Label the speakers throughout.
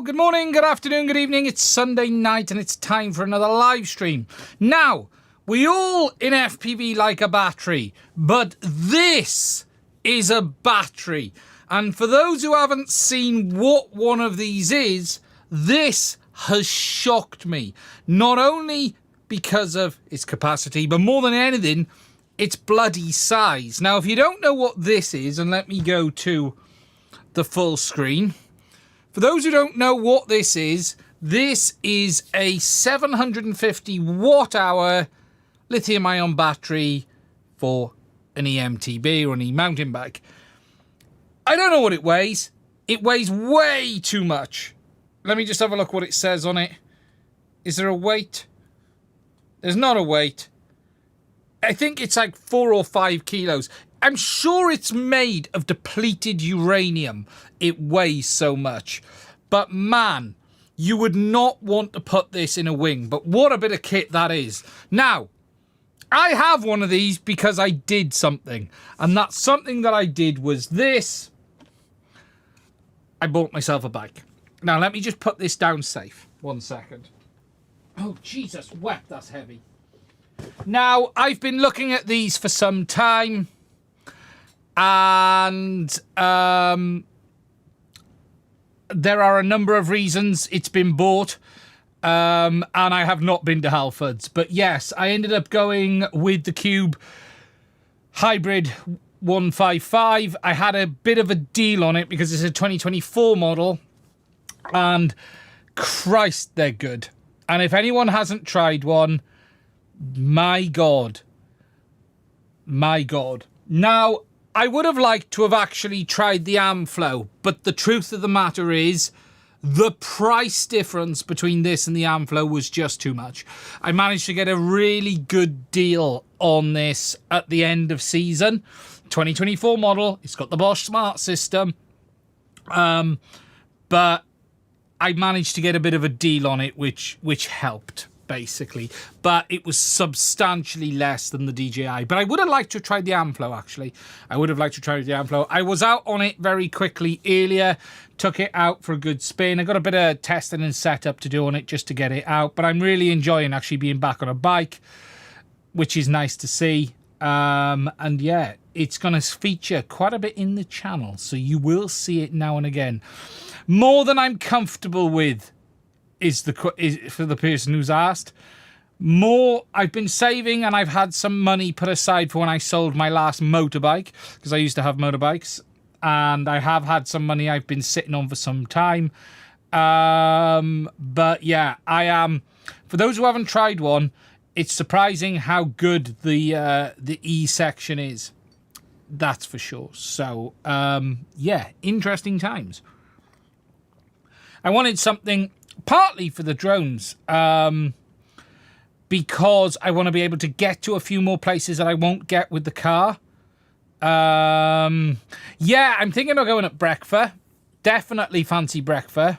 Speaker 1: good morning, good afternoon, good evening. It's Sunday night and it's time for another live stream. Now, we all in FPV like a battery, but this is a battery. And for those who haven't seen what one of these is, this has shocked me. Not only because of its capacity, but more than anything, its bloody size. Now, if you don't know what this is, and let me go to the full screen. For those who don't know what this is a 750 watt hour lithium ion battery for an EMTB or an e-mountain bike. I don't know what it weighs. It weighs way too much. Let me just have a look what it says on it. Is there a weight? There's not a weight. I think it's like 4 or 5 kilos. I'm sure it's made of depleted uranium. It weighs so much. But man, you would not want to put this in a wing. But what a bit of kit that is. Now, I have one of these because I did something. And that something that I did was this. I bought myself a bike. Now, let me just put this down safe. 1 second. Oh, Jesus, wet, that's heavy. Now, I've been looking at these for some time. And there are a number of reasons it's been bought. And I have not been to Halfords. But yes, I ended up going with the Cube Hybrid 155. I had a bit of a deal on it because it's a 2024 model. And Christ, they're good. And if anyone hasn't tried one, my God. My God. Now, I would have liked to have actually tried the Amflow, but the truth of the matter is the price difference between this and the Amflow was just too much. I managed to get a really good deal on this at the end of season. 2024 model. It's got the Bosch Smart System. But I managed to get a bit of a deal on it, which helped, basically. But it was substantially less than the DJI. But I would have liked to have tried the Amflow, actually. I would have liked to try the Amflow. I was out on it very quickly earlier. Took it out for a good spin. I got a bit of testing and setup to do on it just to get it out. But I'm really enjoying actually being back on a bike, which is nice to see. And yeah, it's going to feature quite a bit in the channel. So you will see it now and again. More than I'm comfortable with is for the person who's asked. More, I've been saving and I've had some money put aside for when I sold my last motorbike, because I used to have motorbikes, and I have had some money I've been sitting on for some time. But yeah, I am, for those who haven't tried one, it's surprising how good the E section is. That's for sure. So yeah, interesting times. I wanted something partly for the drones, because I want to be able to get to a few more places that I won't get with the car. Yeah, I'm thinking of going at Breckfast. Definitely fancy Breckfast.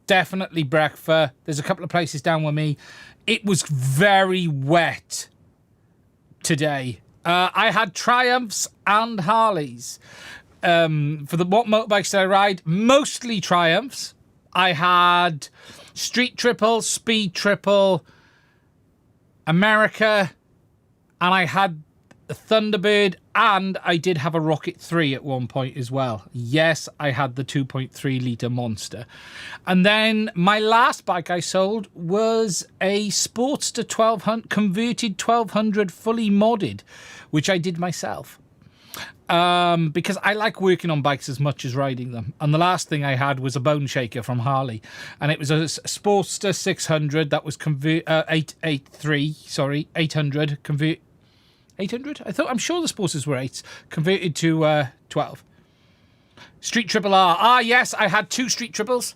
Speaker 1: Definitely Breckfast. There's a couple of places down with me. It was very wet today. I had Triumphs and Harleys. For what motorbikes did I ride? Mostly Triumphs. I had Street Triple, Speed Triple, America, and I had a Thunderbird, and I did have a Rocket 3 at one point as well. Yes, I had the 2.3 litre monster. And then my last bike I sold was a Sportster 1200, converted 1200 fully modded, which I did myself. Because I like working on bikes as much as riding them. And the last thing I had was a Bone Shaker from Harley. And it was a Sportster 600 that was 800, convert 800? I'm sure the Sportsters were 8s, converted to 12. Street Triple R. Ah, yes, I had 2 Street Triples.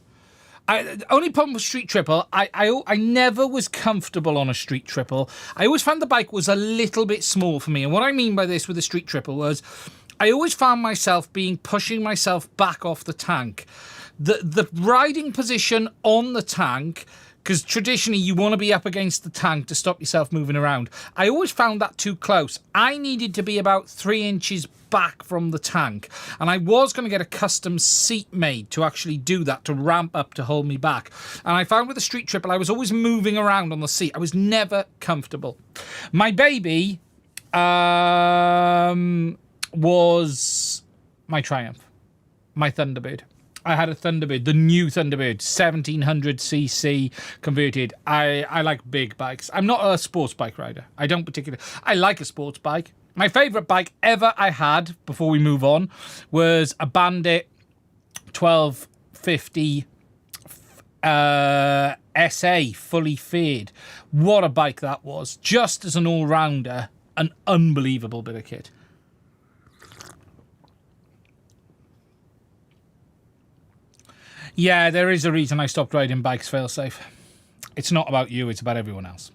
Speaker 1: The only problem with Street Triple, I never was comfortable on a Street Triple. I always found the bike was a little bit small for me. And what I mean by this with the Street Triple was I always found myself pushing myself back off the tank. The riding position on the tank Because traditionally, you want to be up against the tank to stop yourself moving around. I always found that too close. I needed to be about 3 inches back from the tank. And I was going to get a custom seat made to actually do that, to ramp up to hold me back. And I found with the Street Triple, I was always moving around on the seat. I was never comfortable. My baby was my Triumph, my Thunderbird. I had a Thunderbird, the new Thunderbird, 1700cc converted. I like big bikes. I'm not a sports bike rider. I don't particularly. I like a sports bike. My favourite bike ever I had, before we move on, was a Bandit 1250 SA, fully faired. What a bike that was. Just as an all-rounder, an unbelievable bit of kit. Yeah, there is a reason I stopped riding bikes, failsafe. It's not about you, it's about everyone else,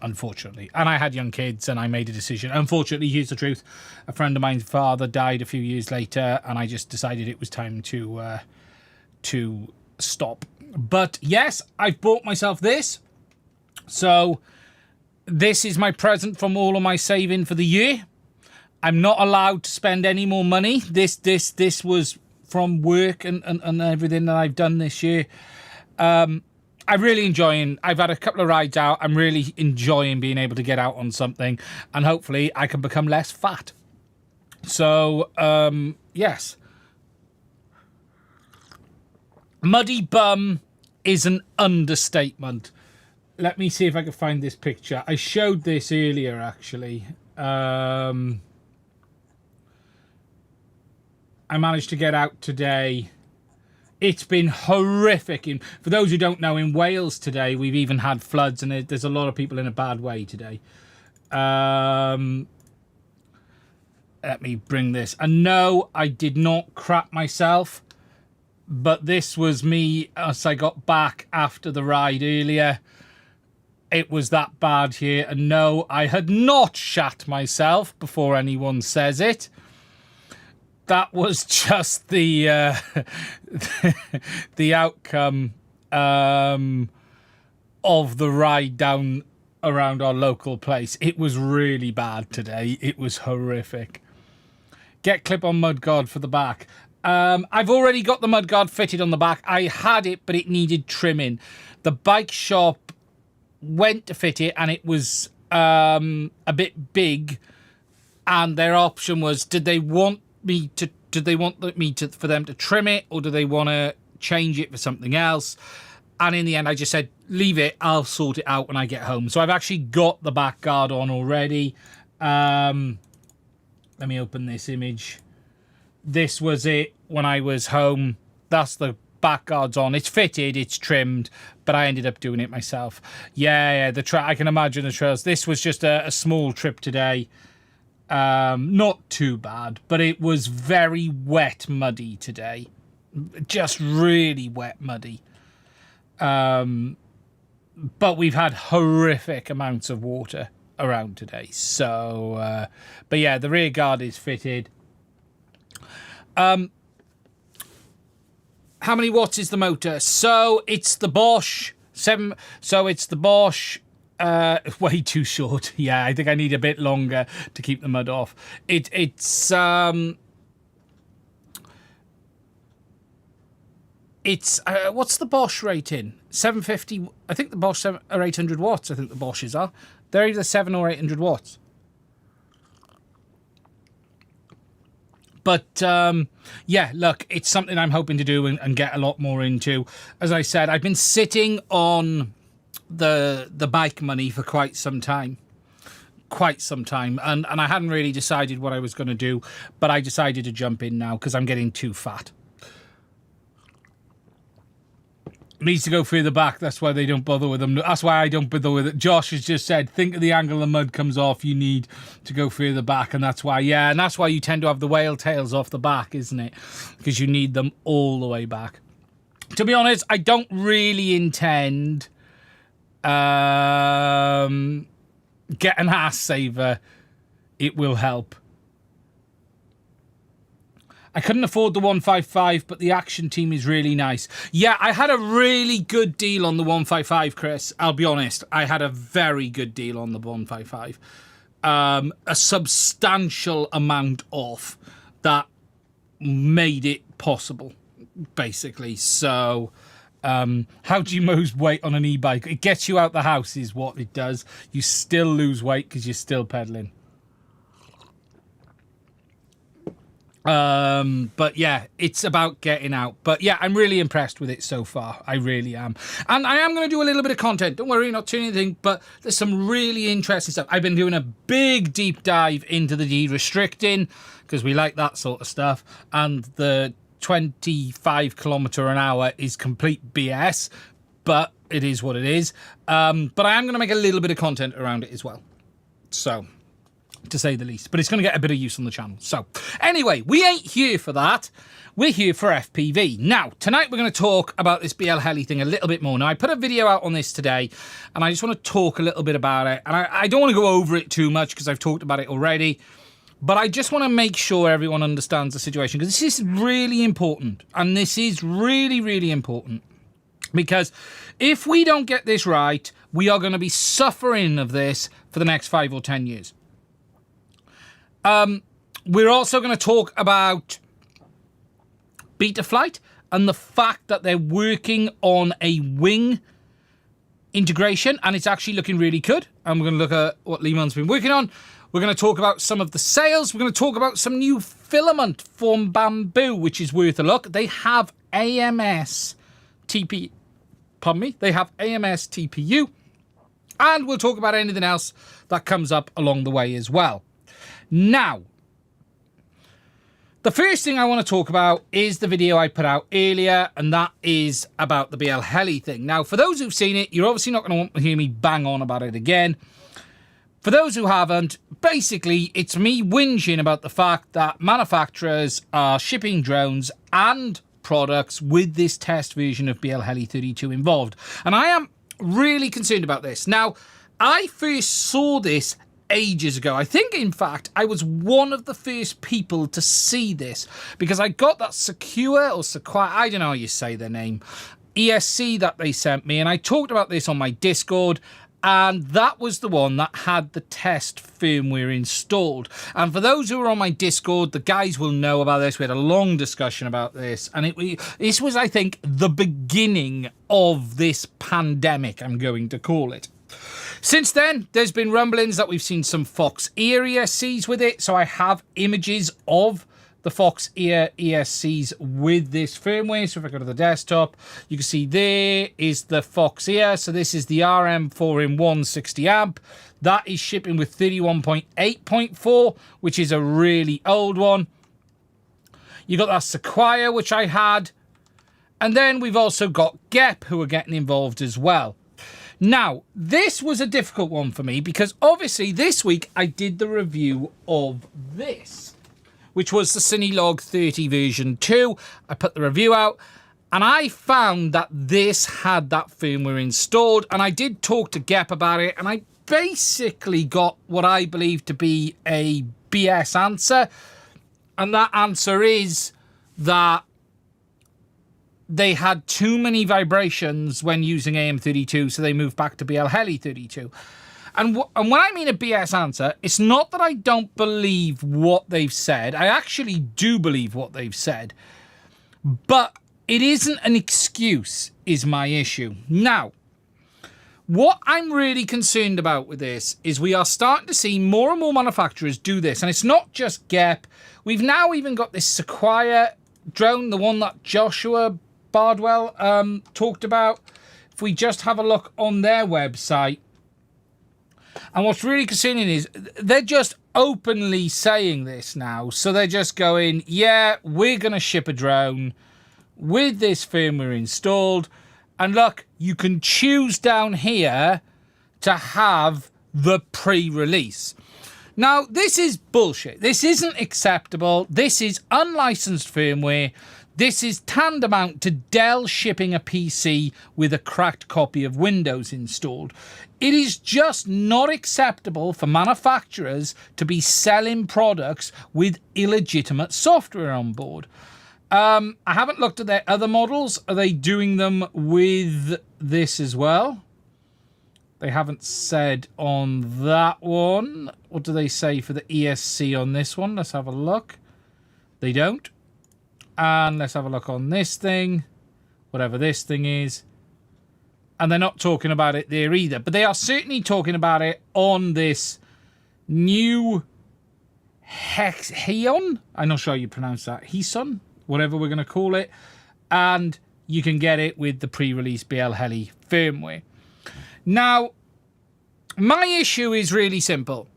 Speaker 1: unfortunately. And I had young kids and I made a decision. Unfortunately, here's the truth. A friend of mine's father died a few years later and I just decided it was time to stop. But yes, I've bought myself this. So this is my present from all of my saving for the year. I'm not allowed to spend any more money. This was from work and everything that I've done this year. I'm really enjoying. I've had a couple of rides out. I'm really enjoying being able to get out on something, and hopefully I can become less fat. So, yes. Muddy bum is an understatement. Let me see if I can find this picture. I showed this earlier, actually. I managed to get out today. It's been horrific. For those who don't know, in Wales today, we've even had floods, and there's a lot of people in a bad way today. Let me bring this. And no, I did not crap myself, but this was me as I got back after the ride earlier. It was that bad here. And no, I had not shat myself, before anyone says it. That was just the the outcome of the ride down around our local place. It was really bad today. It was horrific. Get clip-on mudguard for the back. I've already got the mudguard fitted on the back. I had it, but it needed trimming. The bike shop went to fit it, and it was a bit big. And their option was, did they want for them to trim it, or do they want to change it for something else? And in the end, I just said, leave it, I'll sort it out when I get home. So I've actually got the back guard on already. Let me open this image. This was it when I was home. That's the back guard's on. It's fitted, it's trimmed, but I ended up doing it myself. Yeah, I can imagine the trails. This was just a small trip today. Not too bad, but it was very wet, muddy today. Just really wet, muddy. But we've had horrific amounts of water around today. So, but yeah, the rear guard is fitted. How many watts is the motor? So it's the Bosch 7. So it's the Bosch. Way too short. Yeah, I think I need a bit longer to keep the mud off. It's what's the Bosch rating? 750. I think the Bosch 7 or 800 watts. I think the Bosches are. They're either 7 or 800 watts. But yeah, look, it's something I'm hoping to do and get a lot more into. As I said, I've been sitting on the bike money for quite some time, and I hadn't really decided what I was going to do, but I decided to jump in now because I'm getting too fat. Needs to go further back. That's why they don't bother with them. That's why I don't bother with it. Josh has just said, think of the angle the mud comes off, you need to go further back. And that's why, yeah, and that's why you tend to have the whale tails off the back, isn't it? Because you need them all the way back. To be honest, I don't really intend get an ass saver. It will help. I couldn't afford the 155, but the action team is really nice. Yeah, I had a really good deal on the 155, Chris. I'll be honest. I had a very good deal on the 155. A substantial amount off that made it possible, basically. So, how do you lose weight on an e-bike? It gets you out the house is what it does. You still lose weight because you're still pedaling. But yeah, it's about getting out. But yeah, I'm really impressed with it so far. I really am. And I am going to do a little bit of content. Don't worry, not doing anything, but there's some really interesting stuff. I've been doing a big deep dive into the de-restricting because we like that sort of stuff. And the 25 kilometer an hour is complete BS, but it is what it is. But I am going to make a little bit of content around it as well. So, to say the least, but it's going to get a bit of use on the channel. So anyway, we ain't here for that. We're here for FPV. Now, tonight we're going to talk about this BlHeli thing a little bit more. Now, I put a video out on this today, and I just want to talk a little bit about it. And I don't want to go over it too much because I've talked about it already, but I just want to make sure everyone understands the situation because this is really important. And this is really, really important because if we don't get this right, we are going to be suffering of this for the next 5 or 10 years. We're also going to talk about Betaflight and the fact that they're working on a wing integration and it's actually looking really good. And we're going to look at what Lehman's been working on. We're going to talk about some of the sales. We're going to talk about some new filament from Bamboo, which is worth a look. They have AMS TP. Pardon me. They have AMS TPU. And we'll talk about anything else that comes up along the way as well. Now, the first thing I want to talk about is the video I put out earlier, and that is about the BlHeli thing. Now, for those who've seen it, you're obviously not going to want to hear me bang on about it again. For those who haven't, basically, it's me whinging about the fact that manufacturers are shipping drones and products with this test version of BlHeli 32 involved. And I am really concerned about this. Now, I first saw this ages ago. I think, in fact, I was one of the first people to see this because I got that Secure or Sequire, I don't know how you say their name, ESC that they sent me, and I talked about this on my Discord, and that was the one that had the test firmware installed. And for those who are on my Discord, the guys will know about this. We had a long discussion about this, and this was, I think, the beginning of this pandemic, I'm going to call it. Since then, there's been rumblings that we've seen some Fox Ear ESCs with it. So I have images of the Fox Ear ESCs with this firmware. So if I go to the desktop, you can see there is the Fox Ear. So this is the RM4-in-1 60 amp. That is shipping with 31.8.4, which is a really old one. You got that Sequire, which I had. And then we've also got GEP, who are getting involved as well. Now, this was a difficult one for me because obviously this week I did the review of this, which was the Cinelog 30 version 2. I put the review out and I found that this had that firmware installed, and I did talk to GEP about it, and I basically got what I believe to be a BS answer. And that answer is that they had too many vibrations when using AM32, so they moved back to BlHeli 32. And when I mean a BS answer, it's not that I don't believe what they've said. I actually do believe what they've said. But it isn't an excuse, is my issue. Now, what I'm really concerned about with this is we are starting to see more and more manufacturers do this. And it's not just GEP. We've now even got this Sequire drone, the one that Joshua Bardwell talked about. If we just have a look on their website, and what's really concerning is they're just openly saying this now. So they're just going, yeah, we're going to ship a drone with this firmware installed, and look, you can choose down here to have the pre-release. Now, this is bullshit. This isn't acceptable. This is unlicensed firmware. This is tantamount to Dell shipping a PC with a cracked copy of Windows installed. It is just not acceptable for manufacturers to be selling products with illegitimate software on board. I haven't looked at their other models. Are they doing them with this as well? They haven't said on that one. What do they say for the ESC on this one? Let's have a look. They don't. And let's have a look on this thing. Whatever this thing is. And they're not talking about it there either. But they are certainly talking about it on this new Heon. I'm not sure how you pronounce that. Heson? Whatever we're going to call it. And you can get it with the pre-release BlHeli firmware. Now, my issue is really simple.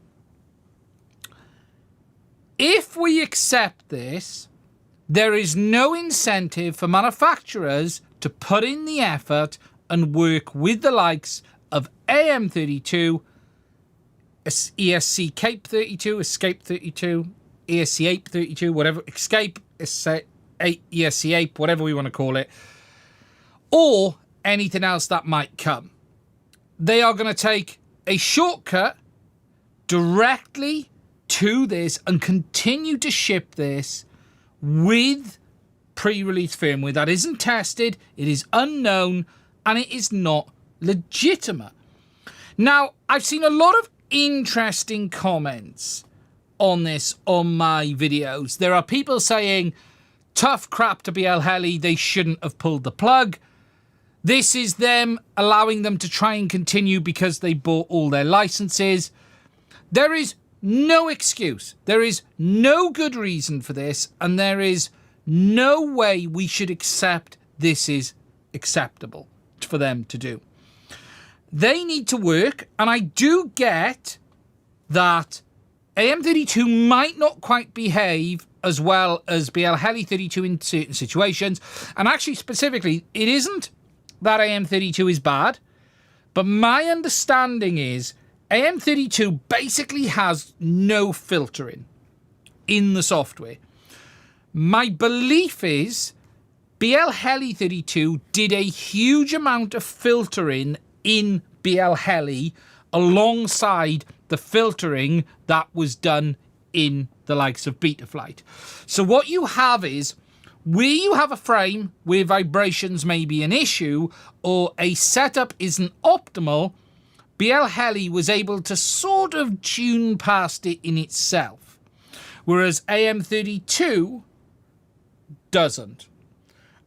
Speaker 1: If we accept this, there is no incentive for manufacturers to put in the effort and work with the likes of AM32, ESC Cape 32, Escape 32, ESC Ape 32, whatever, Escape, ESC Ape, whatever we want to call it, or anything else that might come. They are going to take a shortcut directly to this and continue to ship this with pre-release firmware that isn't tested, it is unknown, and it is not legitimate. Now, I've seen a lot of interesting comments on this on my videos. There are people saying, tough crap to BlHeli, they shouldn't have pulled the plug. This is them allowing them to try and continue because they bought all their licenses. There is no excuse. There is no good reason for this, and there is no way we should accept this is acceptable for them to do. They need to work, and I do get that AM32 might not quite behave as well as BlHeli 32 in certain situations, and actually specifically, it isn't that AM32 is bad, but my understanding is AM32 basically has no filtering in the software. My belief is BlHeli 32 did a huge amount of filtering in BlHeli alongside the filtering that was done in the likes of Betaflight. So what you have is, where you have a frame where vibrations may be an issue or a setup isn't optimal, BlHeli was able to sort of tune past it in itself, whereas AM32 doesn't.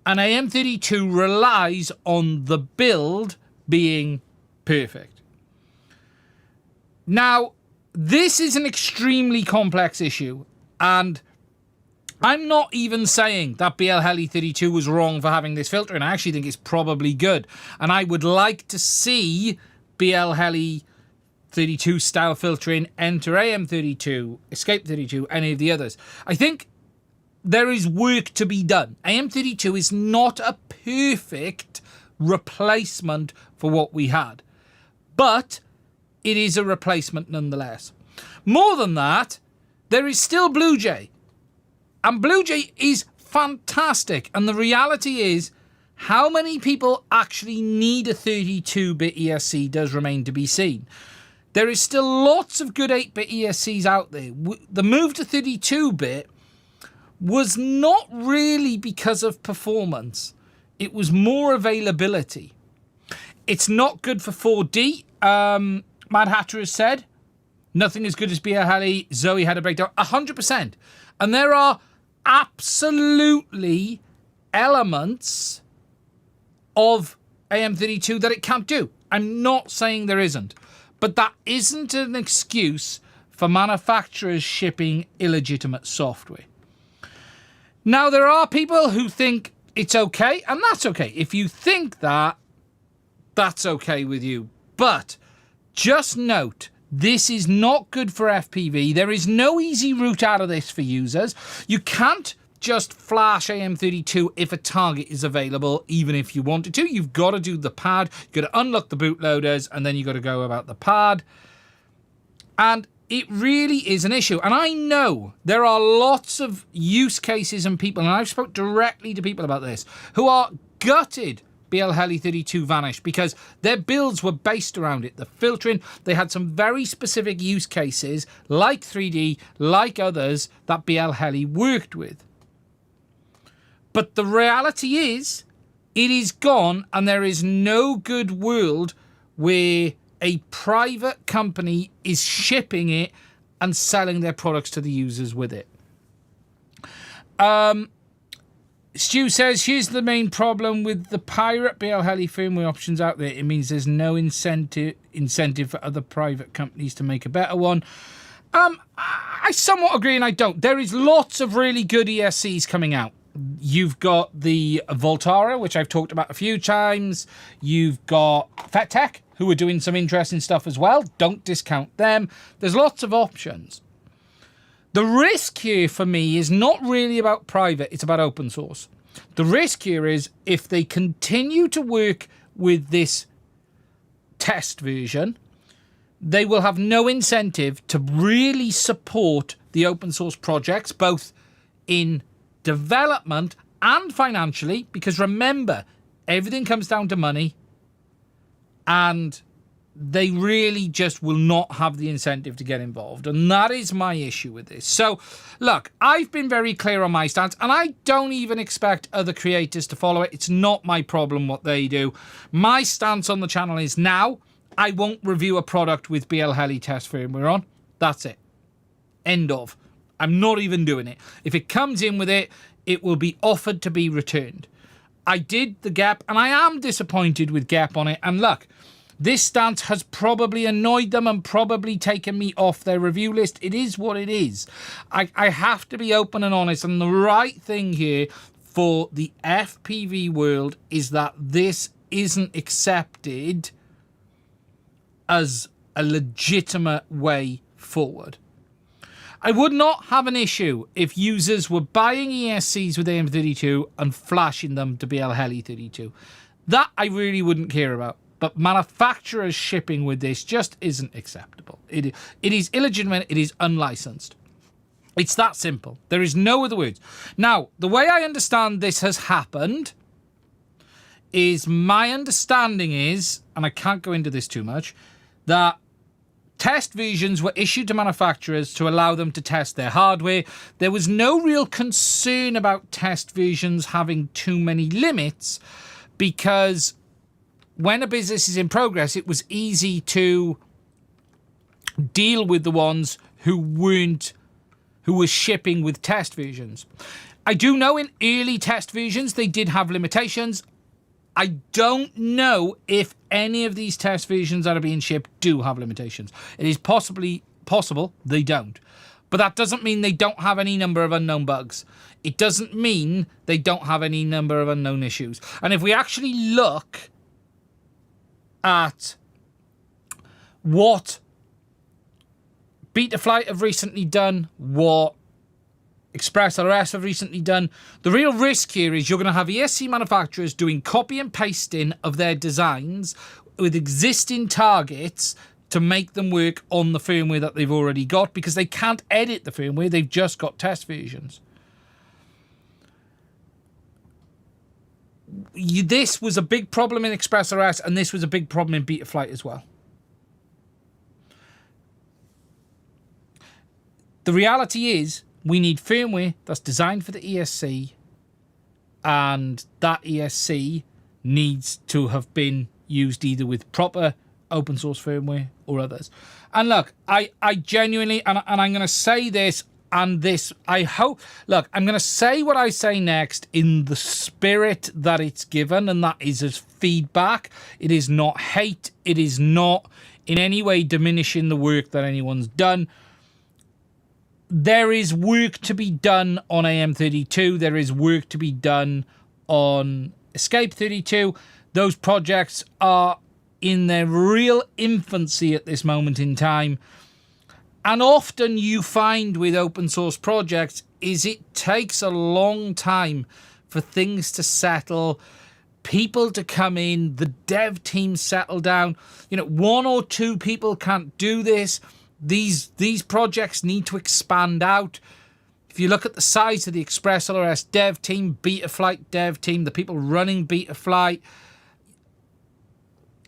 Speaker 1: And AM32 relies on the build being perfect. Now, this is an extremely complex issue, and I'm not even saying that BlHeli 32 was wrong for having this filter, and I actually think it's probably good. And I would like to see BlHeli 32 style filtering enter AM32, Escape 32, any of the others. I think there is work to be done. AM32 is not a perfect replacement for what we had, but it is a replacement nonetheless. More than that, there is still BlueJ. And BlueJ is fantastic. And the reality is, how many people actually need a 32-bit ESC does remain to be seen. There is still lots of good 8-bit ESCs out there. The move to 32-bit was not really because of performance. It was more availability. It's not good for 4D. Mad Hatter has said, nothing as good as BlHeli. Zoe had a breakdown. 100%. And there are absolutely elements of AM32 that it can't do. I'm not saying there isn't, but that isn't an excuse for manufacturers shipping illegitimate software. Now, there are people who think it's okay, and that's okay. If you think that, that's okay with you. But just note, this is not good for FPV. There is no easy route out of this for users. You can't just flash AM32 if a target is available, even if you wanted to. You've got to do the pad. You've got to unlock the bootloaders, and then you've got to go about the pad. And it really is an issue. And I know there are lots of use cases and people, and I've spoke directly to people about this, who are gutted BlHeli 32 vanished because their builds were based around it. The filtering, they had some very specific use cases like 3D, like others that BlHeli worked with. But the reality is, it is gone, and there is no good world where a private company is shipping it and selling their products to the users with it. Stu says, here's the main problem with the pirate BlHeli firmware options out there. It means there's no incentive for other private companies to make a better one. I somewhat agree and I don't. There is lots of really good ESCs coming out. You've got the Voltara, which I've talked about a few times. You've got FetTech, who are doing some interesting stuff as well. Don't discount them. There's lots of options. The risk here for me is not really about private, it's about open source. The risk here is if they continue to work with this test version, they will have no incentive to really support the open source projects, both in development and financially, because remember, everything comes down to money, and they really just will not have the incentive to get involved. And that is my issue with this. So, look, I've been very clear on my stance, and I don't even expect other creators to follow it. It's not my problem what they do. My stance on the channel is now, I won't review a product with BlHeli test firmware on. That's it. End of. I'm not even doing it. If it comes in with it, it will be offered to be returned. I did the GEP, and I am disappointed with GEP on it. And look, this stance has probably annoyed them and probably taken me off their review list. It is what it is. I have to be open and honest. And the right thing here for the FPV world is that this isn't accepted as a legitimate way forward. I would not have an issue if users were buying ESCs with AM32 and flashing them to BlHeli 32. That I really wouldn't care about. But manufacturers shipping with this just isn't acceptable. It is illegitimate. It is unlicensed. It's that simple. There is no other words. Now, the way I understand this has happened is, my understanding is, and I can't go into this too much, that test versions were issued to manufacturers to allow them to test their hardware. There was no real concern about test versions having too many limits, because when a business is in progress, it was easy to deal with the ones who were shipping with test versions. I do know in early test versions, they did have limitations. I don't know if any of these test versions that are being shipped do have limitations. It is possible they don't. But that doesn't mean they don't have any number of unknown bugs. It doesn't mean they don't have any number of unknown issues. And if we actually look at what Betaflight have recently done, what ELRS have recently done, the real risk here is you're going to have ESC manufacturers doing copy and pasting of their designs with existing targets to make them work on the firmware that they've already got, because they can't edit the firmware, they've just got test versions. This was a big problem in ELRS, and this was a big problem in Betaflight as well. The reality is, we need firmware that's designed for the ESC, and that ESC needs to have been used either with proper open source firmware or others. And look, I genuinely, and I'm going to say this, and this, I hope, look, I'm going to say what I say next in the spirit that it's given, and that is as feedback. It is not hate. It is not in any way diminishing the work that anyone's done. There is work to be done on AM32. There is work to be done on Escape 32. Those projects are in their real infancy at this moment in time. And often you find with open source projects is it takes a long time for things to settle, people to come in, the dev team settle down. You know, one or two people can't do this. These projects need to expand out. If you look at the size of the ELRS dev team, Betaflight dev team, the people running Betaflight,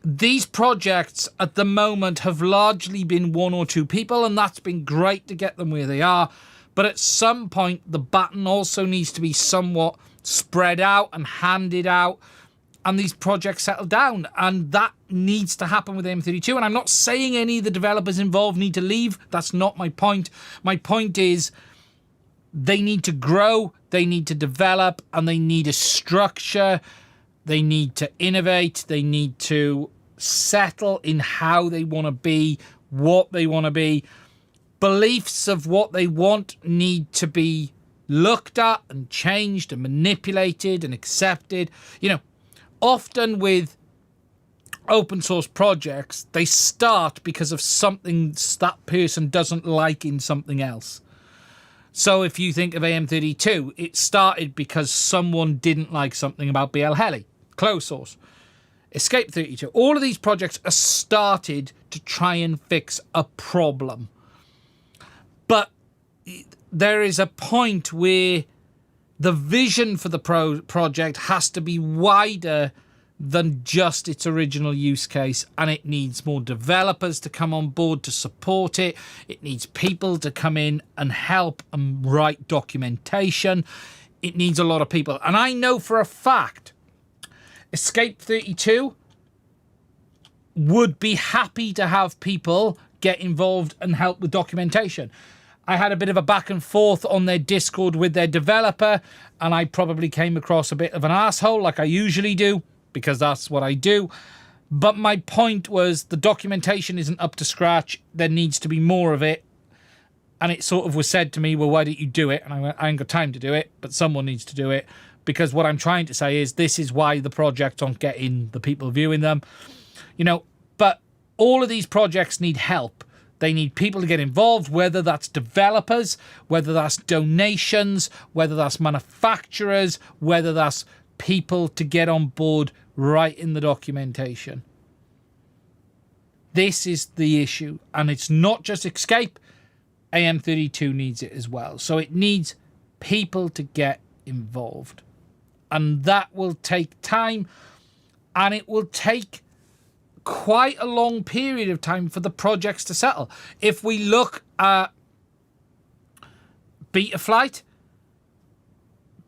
Speaker 1: these projects at the moment have largely been one or two people, and that's been great to get them where they are. But at some point, the baton also needs to be somewhat spread out and handed out, and these projects settle down. And that needs to happen with AM32. And I'm not saying any of the developers involved need to leave. That's not my point. My point is they need to grow, they need to develop, and they need a structure. They need to innovate. They need to settle in how they want to be, what they want to be. Beliefs of what they want need to be looked at and changed and manipulated and accepted. You know, often with open source projects, they start because of something that person doesn't like in something else. So if you think of AM32, it started because someone didn't like something about BlHeli, closed source. Escape 32. All of these projects are started to try and fix a problem. But there is a point where the vision for the project has to be wider than just its original use case, and it needs more developers to come on board to support it. It needs people to come in and help and write documentation. It needs a lot of people. And I know for a fact Escape 32 would be happy to have people get involved and help with documentation. I had a bit of a back and forth on their Discord with their developer, and I probably came across a bit of an asshole like I usually do, because that's what I do. But my point was the documentation isn't up to scratch. There needs to be more of it. And it sort of was said to me, well, why don't you do it? And I went, I ain't got time to do it, but someone needs to do it. Because what I'm trying to say is this is why the projects aren't getting the people viewing them. You know, but all of these projects need help. They need people to get involved, whether that's developers, whether that's donations, whether that's manufacturers, whether that's people to get on board right in the documentation. This is the issue. And it's not just Escape. AM32 needs it as well. So it needs people to get involved. And that will take time. And it will take quite a long period of time for the projects to settle. If we look at Betaflight,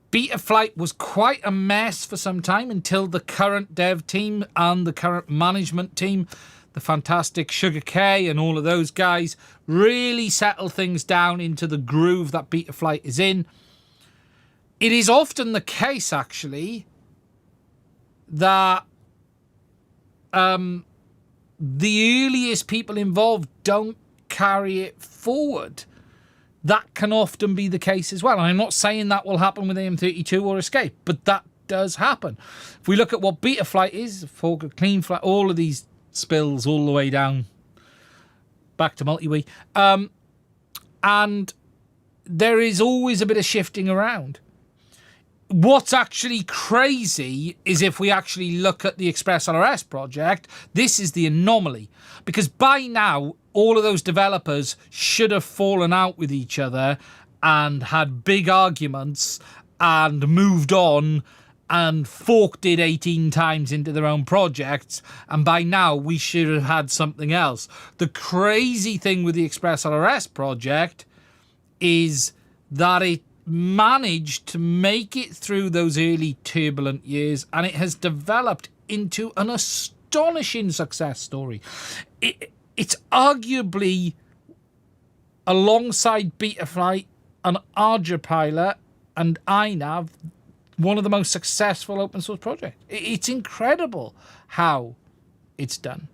Speaker 1: Betaflight was quite a mess for some time until the current dev team and the current management team, the fantastic Sugar K and all of those guys, really settle things down into the groove that Betaflight is in. It is often the case, actually, that the earliest people involved don't carry it forward. That can often be the case as well. And I'm not saying that will happen with AM32 or Escape, but that does happen. If we look at what Betaflight is, Fork, Clean Flight, all of these spills all the way down back to MultiWii. And there is always a bit of shifting around. What's actually crazy is if we actually look at the Express ELRS project, this is the anomaly. Because by now, all of those developers should have fallen out with each other and had big arguments and moved on and forked it 18 times into their own projects. And by now, we should have had something else. The crazy thing with the Express ELRS project is that it managed to make it through those early turbulent years, and it has developed into an astonishing success story. It's arguably, alongside Betaflight and ArduPilot and iNav, one of the most successful open source projects. It's incredible how it's done,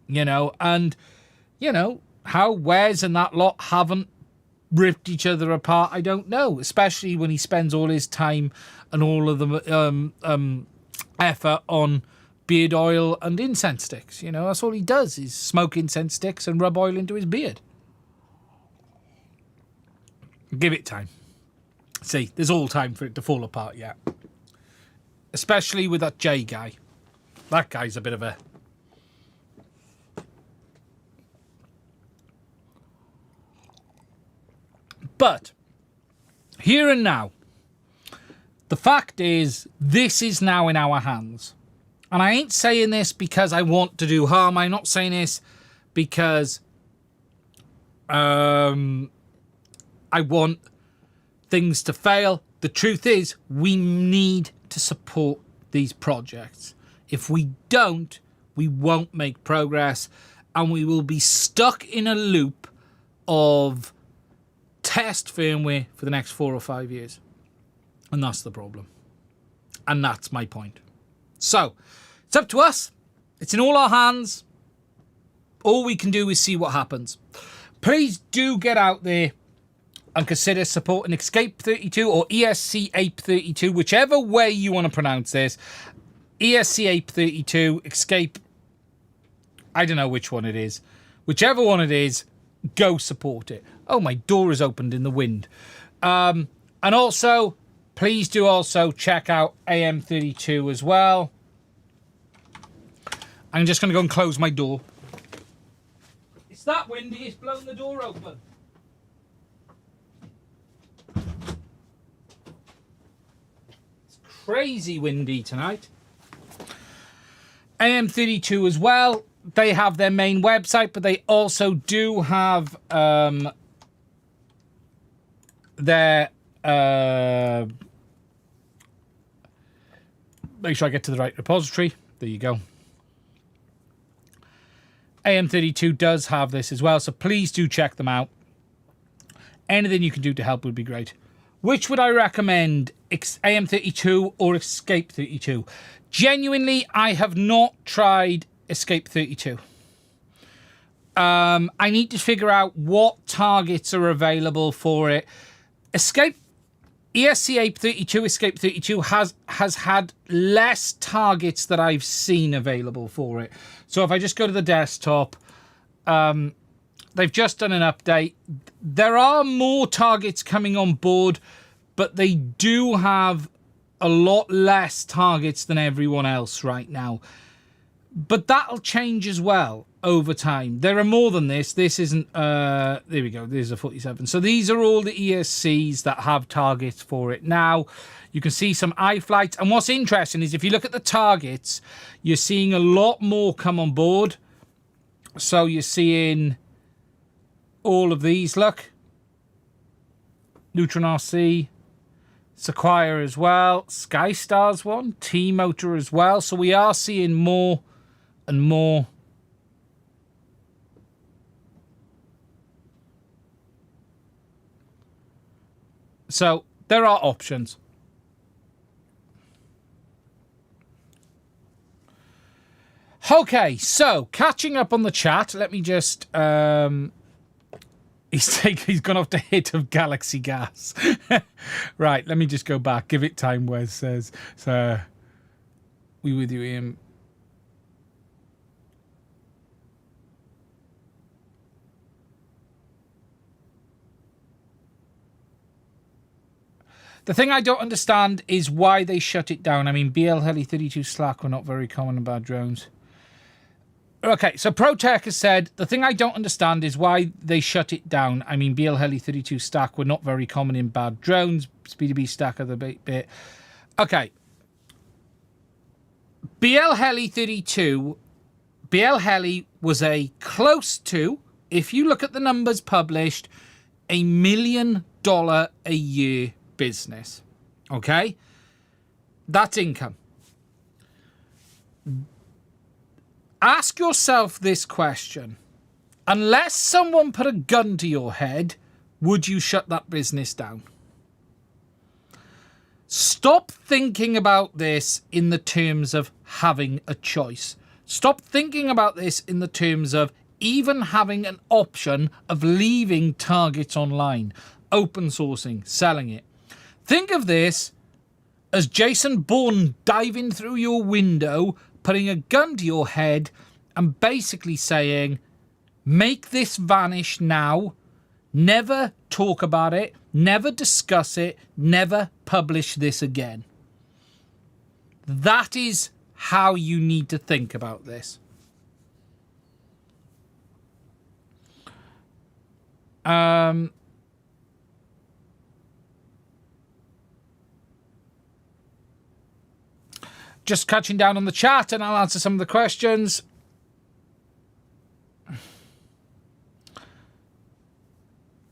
Speaker 1: you know, and you know how Wes and that lot haven't ripped each other apart, I don't know, especially when he spends all his time and all of the effort on beard oil and incense sticks. You know, that's all he does is smoke incense sticks and rub oil into his beard. Give it time. See, there's all time for it to fall apart yet. Especially with that J guy. That guy's a bit of a... But, here and now, the fact is, this is now in our hands. And I ain't saying this because I want to do harm. I'm not saying this because I want things to fail. The truth is, we need to support these projects. If we don't, we won't make progress, and we will be stuck in a loop of test firmware for the next 4 or 5 years. And that's the problem. And that's my point. So, it's up to us. It's in all our hands. All we can do is see what happens. Please do get out there and consider supporting Escape 32 or ESC Ape 32, whichever way you want to pronounce this. ESC Ape 32, Escape, I don't know which one it is. Whichever one it is, go support it. Oh, my door is opened in the wind. And also, please do also check out AM32 as well. I'm just going to go and close my door. It's that windy, it's blown the door open. It's crazy windy tonight. AM32 as well. They have their main website, but they also do have their... make sure I get to the right repository. There you go. AM32 does have this as well, so please do check them out. Anything you can do to help would be great. Which would I recommend? AM32 or Escape 32? Genuinely, I have not tried Escape 32. I need to figure out what targets are available for it. ESC Ape 32, Escape 32 has had less targets that I've seen available for it. So if I just go to the desktop, they've just done an update. There are more targets coming on board, but they do have a lot less targets than everyone else right now. But that'll change as well over time. There are more than this. This isn't... there we go. There's a 47. So these are all the ESCs that have targets for it now. You can see some iFlights. And what's interesting is if you look at the targets, you're seeing a lot more come on board. So you're seeing all of these. Look. Neutron RC. Sequoia as well. Skystar's one. T-Motor as well. So we are seeing more and more. So there are options. Okay, so catching up on the chat. Let me just he's gone off the hit of Galaxy Gas. Right, let me just go back. Give it time, Wes says. So we with you, Ian. The thing I don't understand is why they shut it down. I mean, BlHeli 32 Slack were not very common in bad drones. Okay, so ProTech has said, the thing I don't understand is why they shut it down. I mean, BlHeli 32 Stack were not very common in bad drones. Speedy Stack are the bit. Okay. BlHeli 32, BlHeli was a close to, if you look at the numbers published, $1 million a year business. Okay? That's income. Ask yourself this question. Unless someone put a gun to your head, would you shut that business down? Stop thinking about this in the terms of having a choice. Stop thinking about this in the terms of even having an option of leaving targets online, open sourcing, selling it. Think of this as Jason Bourne diving through your window, putting a gun to your head and basically saying, make this vanish now, never talk about it, never discuss it, never publish this again. That is how you need to think about this. just catching down on the chat and I'll answer some of the questions.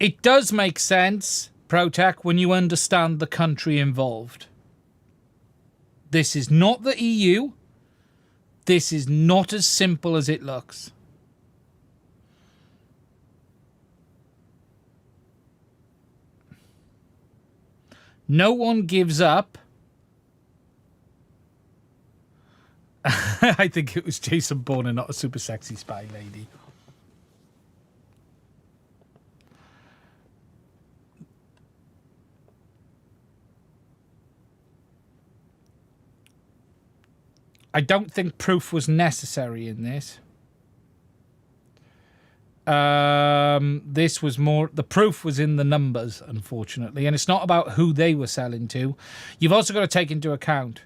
Speaker 1: It does make sense, ProTech, when you understand the country involved. This is not the EU. This is not as simple as it looks. No one gives up. I think it was Jason Bourne and not a super sexy spy lady. I don't think proof was necessary in this. This was more, the proof was in the numbers, unfortunately, and it's not about who they were selling to. You've also got to take into account.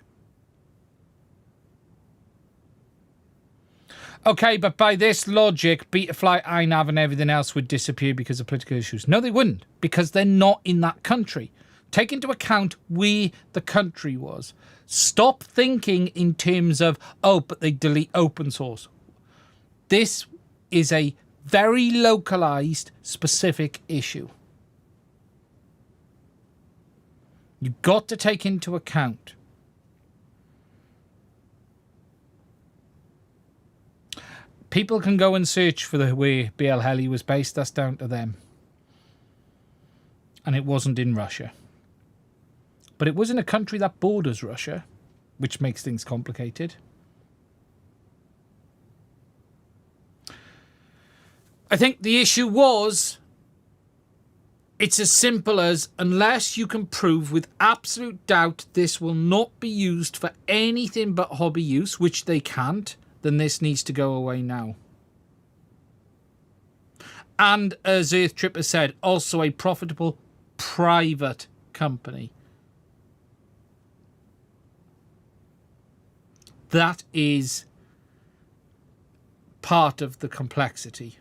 Speaker 1: Okay, but by this logic, Betaflight, iNav and everything else would disappear because of political issues. No, they wouldn't, because they're not in that country. Take into account where the country was. Stop thinking in terms of, oh, but they delete open source. This is a very localized, specific issue. You've got to take into account. People can go and search for the way BlHeli was based. That's down to them. And it wasn't in Russia. But it was in a country that borders Russia, which makes things complicated. I think the issue was, it's as simple as, unless you can prove with absolute doubt this will not be used for anything but hobby use, which they can't, then this needs to go away now. And as Earth Tripper said, also a profitable private company. That is part of the complexity.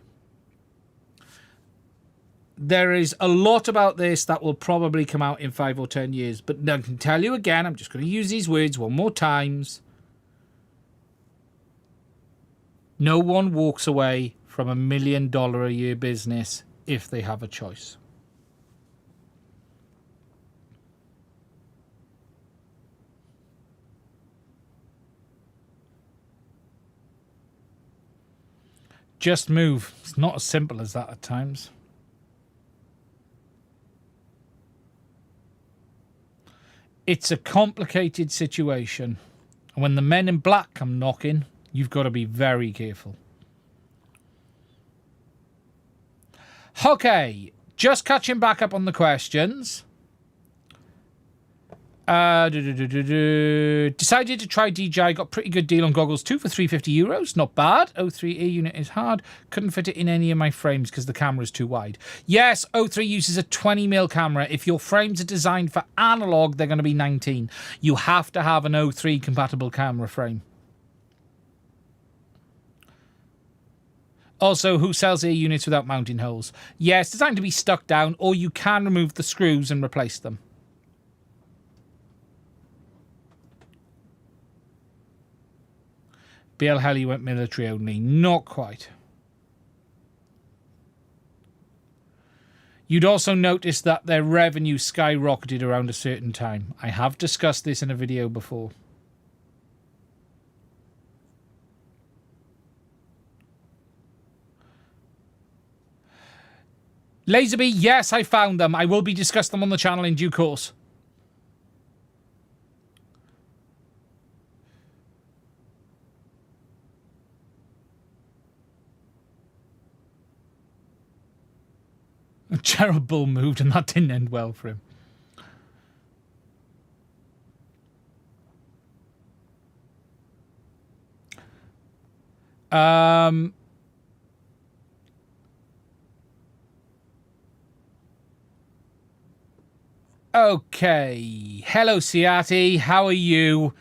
Speaker 1: There is a lot about this that will probably come out in 5 or 10 years. But I can tell you again, I'm just going to use these words one more time. No one walks away from $1 million a year business if they have a choice. Just move. It's not as simple as that at times. It's a complicated situation. And when the men in black come knocking, you've got to be very careful. Okay, just catching back up on the questions. Decided to try DJI, got pretty good deal on goggles too for €350. Not bad. O3 unit is hard. Couldn't fit it in any of my frames because the camera is too wide. Yes, O3 uses a 20mm camera. If your frames are designed for analog, they're going to be 19. You have to have an O3 compatible camera frame. Also, who sells air units without mounting holes? Yes, designed to be stuck down, or you can remove the screws and replace them. BlHeli went military only. Not quite. You'd also notice that their revenue skyrocketed around a certain time. I have discussed this in a video before. Laserby, yes, I found them. I will be discussing them on the channel in due course. Gerald Bull moved and that didn't end well for him. Okay. Hello, Siati. How are you?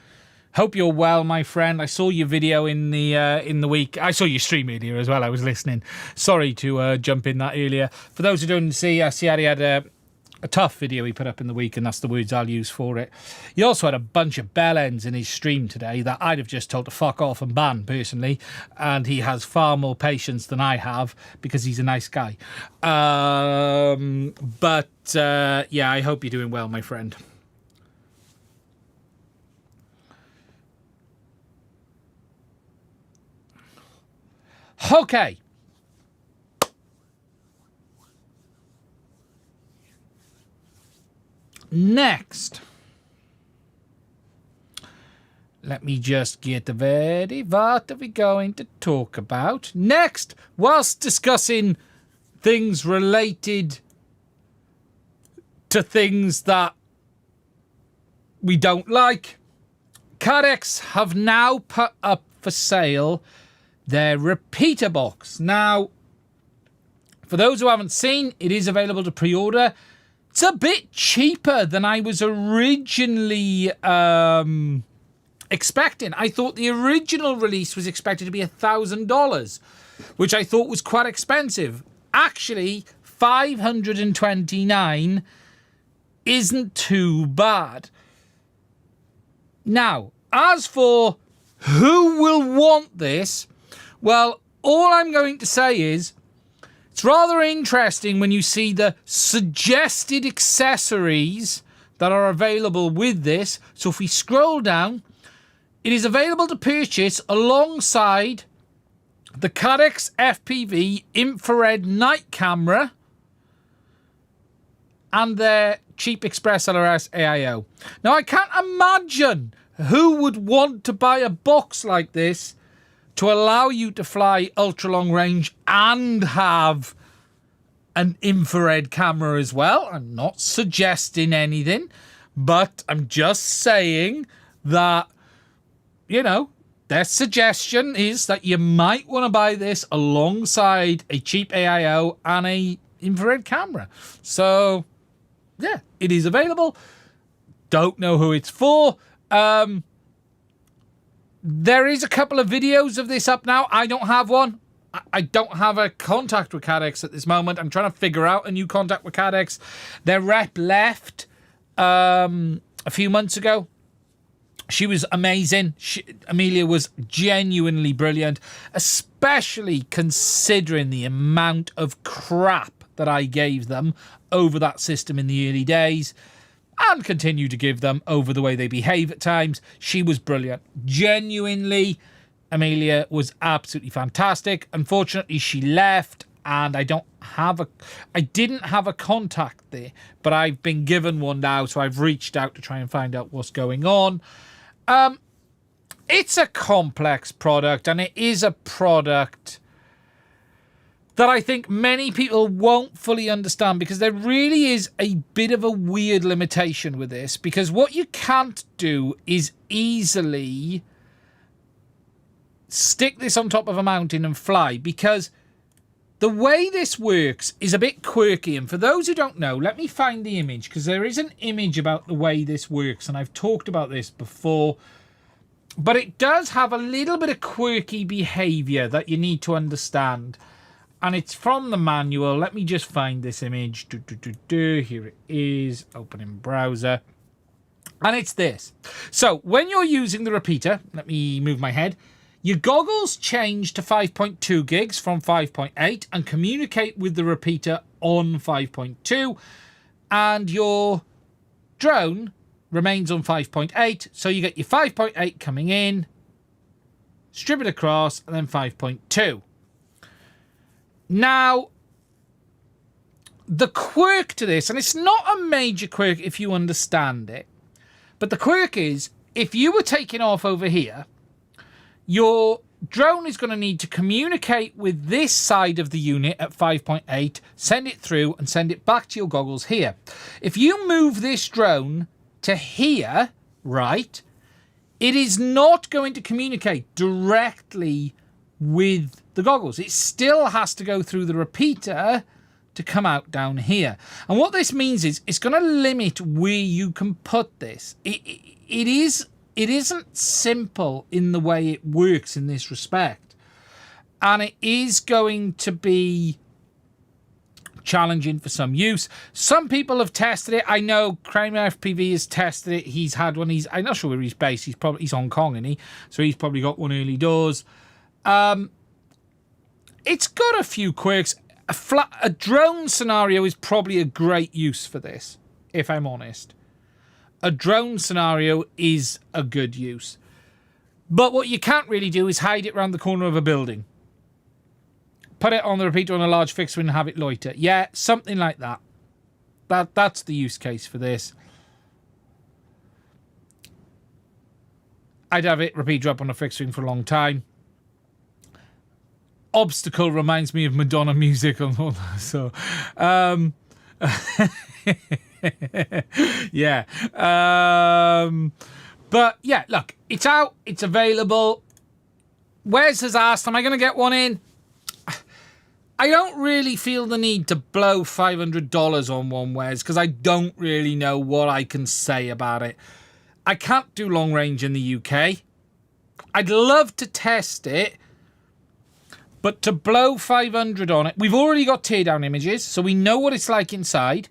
Speaker 1: Hope you're well, my friend. I saw your video in the week. I saw your stream earlier as well. I was listening. Sorry to jump in that earlier. For those who don't see, Siati had a tough video he put up in the week, and that's the words I'll use for it. He also had a bunch of bell ends in his stream today that I'd have just told to fuck off and ban personally, and he has far more patience than I have because he's a nice guy. Yeah, I hope you're doing well, my friend. Okay. Next, let me just get ready. What are we going to talk about? Next, whilst discussing things related to things that we don't like, Cadex have now put up for sale their repeater box. Now, for those who haven't seen, it is available to pre-order. It's a bit cheaper than I was originally expecting. I thought the original release was expected to be $1,000, which I thought was quite expensive. Actually, $529 isn't too bad. Now, as for who will want this, well, all I'm going to say is it's rather interesting when you see the suggested accessories that are available with this. So if we scroll down, it is available to purchase alongside the Cadex FPV infrared night camera and their cheap Express ELRS AIO. Now, I can't imagine who would want to buy a box like this to allow you to fly ultra long range and have an infrared camera as well. I'm not suggesting anything, but I'm just saying that, you know, their suggestion is that you might want to buy this alongside a cheap AIO and a infrared camera. So, yeah, it is available. Don't know who it's for. There is a couple of videos of this up now. I don't have one. I don't have a contact with Cadex at this moment. I'm trying to figure out a new contact with Cadex. Their rep left a few months ago. She was amazing. Amelia was genuinely brilliant, especially considering the amount of crap that I gave them over that system in the early days, and continue to give them over the way they behave at times. She was brilliant. Genuinely, Amelia was absolutely fantastic. Unfortunately, she left, and I didn't have a contact there, but I've been given one now, so I've reached out to try and find out what's going on. It's a complex product, and it is a product that I think many people won't fully understand, because there really is a bit of a weird limitation with this, because what you can't do is easily stick this on top of a mountain and fly, because the way this works is a bit quirky. And for those who don't know, let me find the image, because there is an image about the way this works, and I've talked about this before, but it does have a little bit of quirky behavior that you need to understand. And it's from the manual. Let me just find this image. Here it is. Open in browser. And it's this. So when you're using the repeater, let me move my head. Your goggles change to 5.2 gigs from 5.8 and communicate with the repeater on 5.2. And your drone remains on 5.8. So you get your 5.8 coming in, strip it across, and then 5.2. Now, the quirk to this, and it's not a major quirk if you understand it, but the quirk is, if you were taking off over here, your drone is going to need to communicate with this side of the unit at 5.8, send it through, and send it back to your goggles here. If you move this drone to here, right, it is not going to communicate directly with the goggles. It still has to go through the repeater to come out down here. And what this means is it's going to limit where you can put this. It isn't simple in the way it works in this respect. And it is going to be challenging for some use. Some people have tested it. I know Kramer FPV has tested it. He's had one. I'm not sure where he's based. He's Hong Kong, isn't he? So he's probably got one early doors. It's got a few quirks. A drone scenario is probably a great use for this, if I'm honest. A drone scenario is a good use. But what you can't really do is hide it around the corner of a building. Put it on the repeater on a large fixed wing and have it loiter. Yeah, something like that. That's the use case for this. I'd have it repeater up on a fixed wing for a long time. Obstacle reminds me of Madonna music. So, yeah. But yeah, look, it's out. It's available. Wes has asked, am I going to get one in? I don't really feel the need to blow $500 on one, Wes, because I don't really know what I can say about it. I can't do long range in the UK. I'd love to test it, but to blow 500 on it, we've already got teardown images, so we know what it's like inside.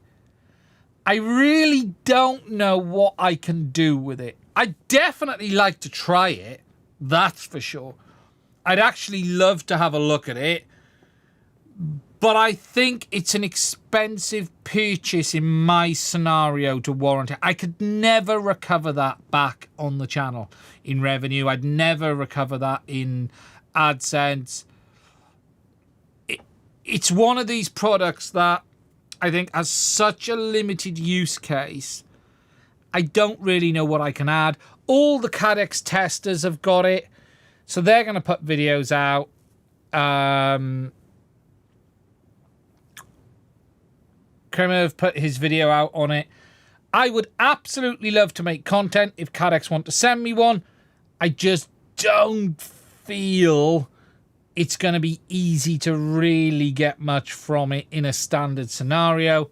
Speaker 1: I really don't know what I can do with it. I'd definitely like to try it, that's for sure. I'd actually love to have a look at it. But I think it's an expensive purchase in my scenario to warrant it. I could never recover that back on the channel in revenue. I'd never recover that in AdSense. It's one of these products that I think has such a limited use case. I don't really know what I can add. All the Cadex testers have got it. So they're going to put videos out. Kramer have put his video out on it. I would absolutely love to make content if Cadex want to send me one. I just don't feel it's going to be easy to really get much from it in a standard scenario.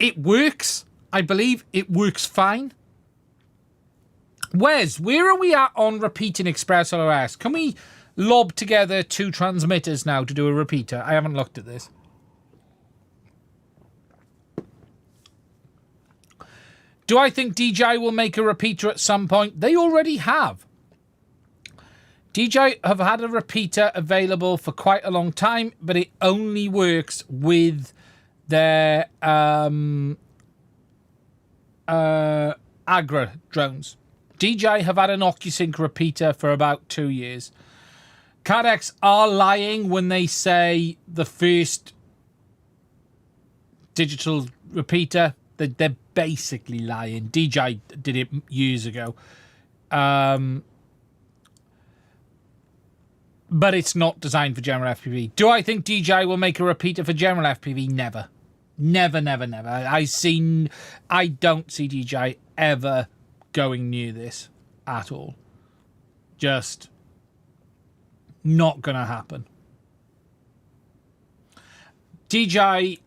Speaker 1: It works. I believe it works fine. Wes, where are we at on repeating Express ELRS? Can we lob together 2 transmitters now to do a repeater? I haven't looked at this. Do I think DJI will make a repeater at some point? They already have. DJI have had a repeater available for quite a long time, but it only works with their Agra drones. DJI have had an OcuSync repeater for about 2 years. Cadex are lying when they say the first digital repeater. They're basically lying. DJI did it years ago. But it's not designed for general FPV. Do I think DJI will make a repeater for general FPV? Never. Never, never, never. I don't see DJI ever going near this at all. Just not going to happen. DJI...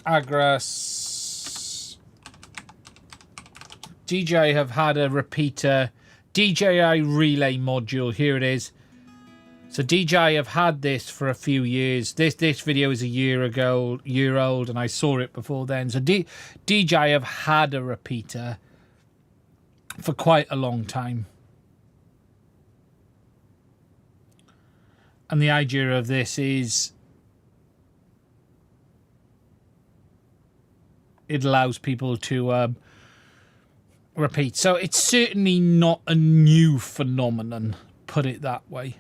Speaker 1: Agras. DJI have had a repeater. DJI relay module. Here it is. So DJI have had this for a few years. This video is a year old, and I saw it before then. So DJI have had a repeater for quite a long time. And the idea of this is it allows people to repeat. So it's certainly not a new phenomenon, put it that way.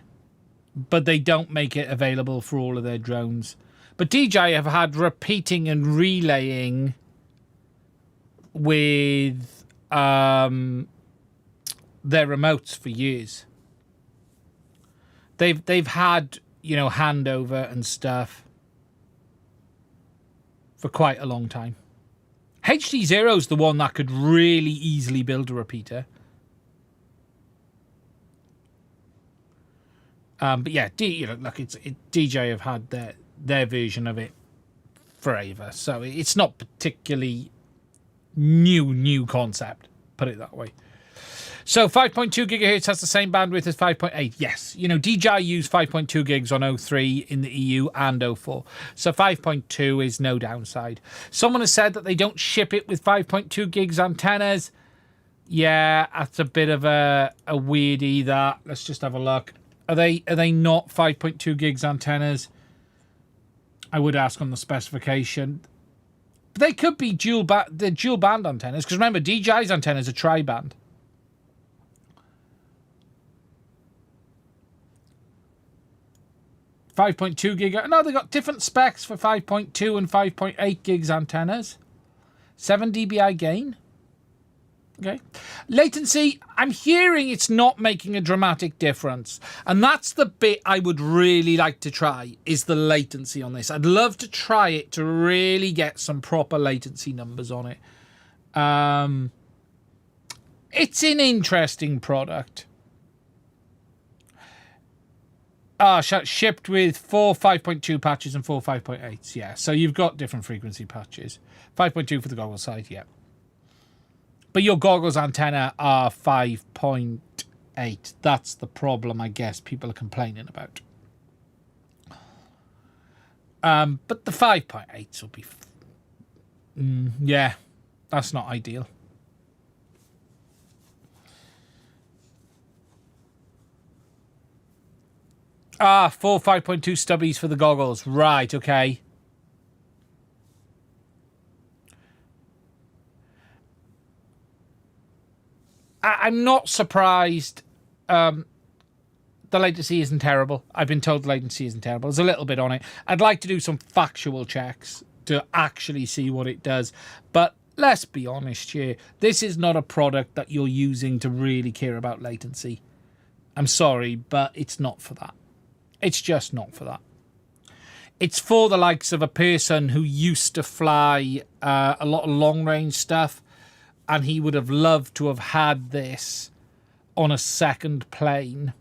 Speaker 1: But they don't make it available for all of their drones. But DJI have had repeating and relaying with their remotes for years. They've had, handover and stuff for quite a long time. HD0's the one that could really easily build a repeater. But yeah, DJI have had their version of it forever, so it's not particularly new concept, put it that way. So 5.2 gigahertz has the same bandwidth as 5.8. Yes. You know, DJI used 5.2 gigs on O3 in the EU and O4. So 5.2 is no downside. Someone has said that they don't ship it with 5.2 gigs antennas. Yeah, that's a bit of a weirdie, that. Let's just have a look. Are they not 5.2 gigs antennas? I would ask on the specification. But they could be dual band antennas, because remember, DJI's antennas are tri-band. .2 gig. No, they got different specs for 5.2 and 5.8 gigs antennas. 7 dBi gain. Okay. Latency, I'm hearing it's not making a dramatic difference. And that's the bit I would really like to try, is the latency on this. I'd love to try it to really get some proper latency numbers on it. It's an interesting product. Shipped with 4 5.2 patches and 4 5.8s. Yeah, so you've got different frequency patches. 5.2 for the goggle side, yeah. But your goggles antenna are 5.8. That's the problem, I guess, people are complaining about. But the 5.8s will be... yeah, that's not ideal. 4 5.2 stubbies for the goggles. Right, okay. I'm not surprised the latency isn't terrible. I've been told the latency isn't terrible. There's a little bit on it. I'd like to do some factual checks to actually see what it does. But let's be honest here. This is not a product that you're using to really care about latency. I'm sorry, but it's not for that. It's just not for that. It's for the likes of a person who used to fly a lot of long-range stuff, and he would have loved to have had this on a second plane,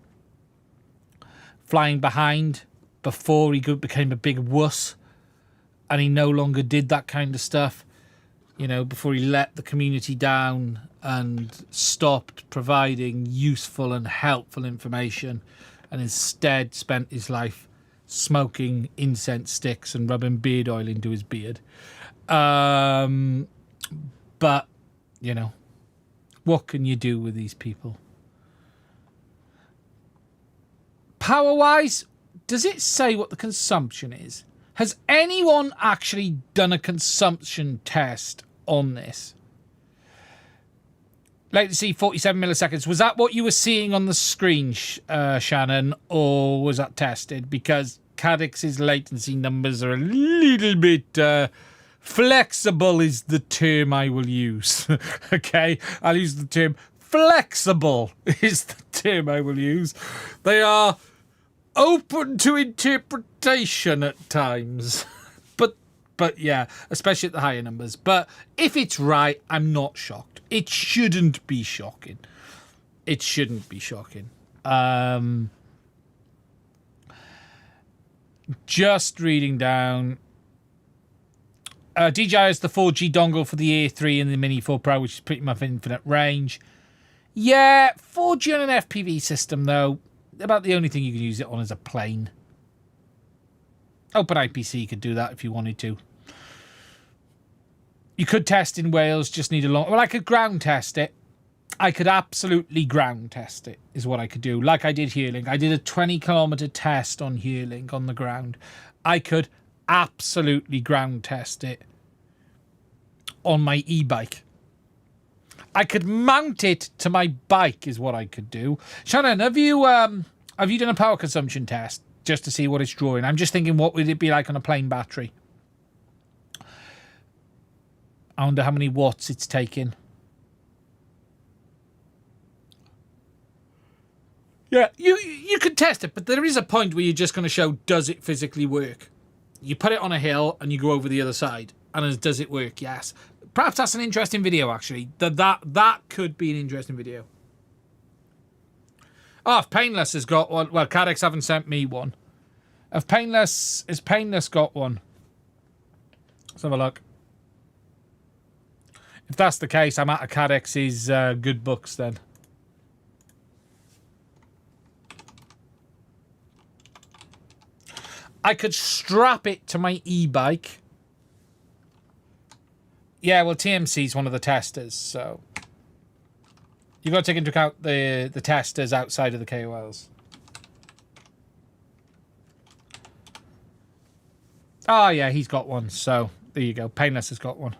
Speaker 1: flying behind before he became a big wuss, and he no longer did that kind of stuff, you know, before he let the community down and stopped providing useful and helpful information, and instead spent his life smoking incense sticks and rubbing beard oil into his beard. But, you know, what can you do with these people? Power-wise, does it say what the consumption is? Has anyone actually done a consumption test on this? Latency 47 milliseconds. Was that what you were seeing on the screen, Shannon, or was that tested? Because Cadix's latency numbers are a little bit flexible is the term I will use. Okay, I'll use the term flexible is the term I will use. They are open to interpretation at times. But yeah, especially at the higher numbers. But if it's right, I'm not shocked. It shouldn't be shocking. It shouldn't be shocking. Just reading down. DJI has the 4G dongle for the Air 3 and the Mini 4 Pro, which is pretty much infinite range. Yeah, 4G on an FPV system, though. About the only thing you can use it on is a plane. OpenIPC could do that if you wanted to. You could test in Wales, just need a long... Well, I could ground test it. I could absolutely ground test it, is what I could do. Like I did Hearlink. I did a 20-kilometre test on Hearlink on the ground. I could absolutely ground test it on my e-bike. I could mount it to my bike, is what I could do. Shannon, have you done a power consumption test just to see what it's drawing? I'm just thinking, what would it be like on a plain battery? I wonder how many watts it's taking. Yeah, you could test it, but there is a point where you're just going to show, does it physically work? You put it on a hill and you go over the other side. And does it work? Yes. Perhaps that's an interesting video, actually. That could be an interesting video. Oh, if Painless has got one. Well, Cadix haven't sent me one. Has Painless got one? Let's have a look. If that's the case, I'm out of Cadix's good books then. I could strap it to my e-bike. Yeah, well, TMC is one of the testers, so you've got to take into account the testers outside of the KOLs. Oh, yeah, he's got one, so there you go. Painless has got one.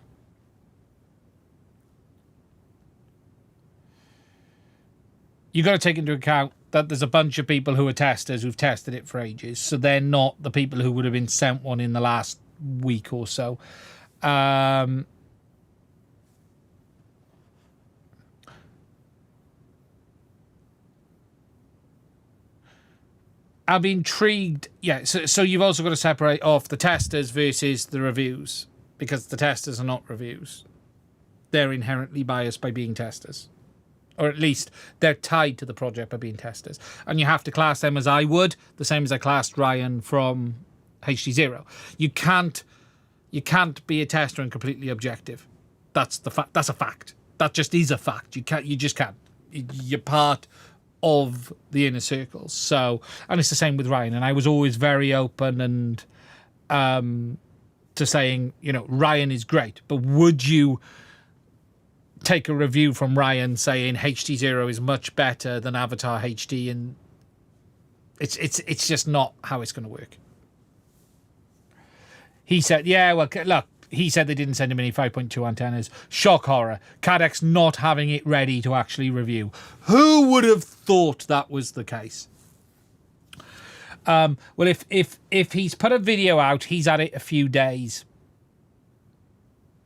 Speaker 1: You've got to take into account that there's a bunch of people who are testers who've tested it for ages, so they're not the people who would have been sent one in the last week or so. I'm intrigued. Yeah, so you've also got to separate off the testers versus the reviews, because the testers are not reviews. They're inherently biased by being testers. Or at least they're tied to the project by being testers. And you have to class them as I would, the same as I classed Ryan from HD0. You can't be a tester and completely objective. That's the fact. That's a fact. That just is a fact. You just can't. You're part of the inner circles. So, and it's the same with Ryan. And I was always very open and to saying, you know, Ryan is great, but would you take a review from Ryan saying HD0 is much better than Avatar HD? And it's just not how it's going to work. He said, yeah, well, look, he said they didn't send him any 5.2 antennas. Shock horror. Cadex not having it ready to actually review. Who would have thought that was the case? Well, if he's put a video out, he's had it a few days.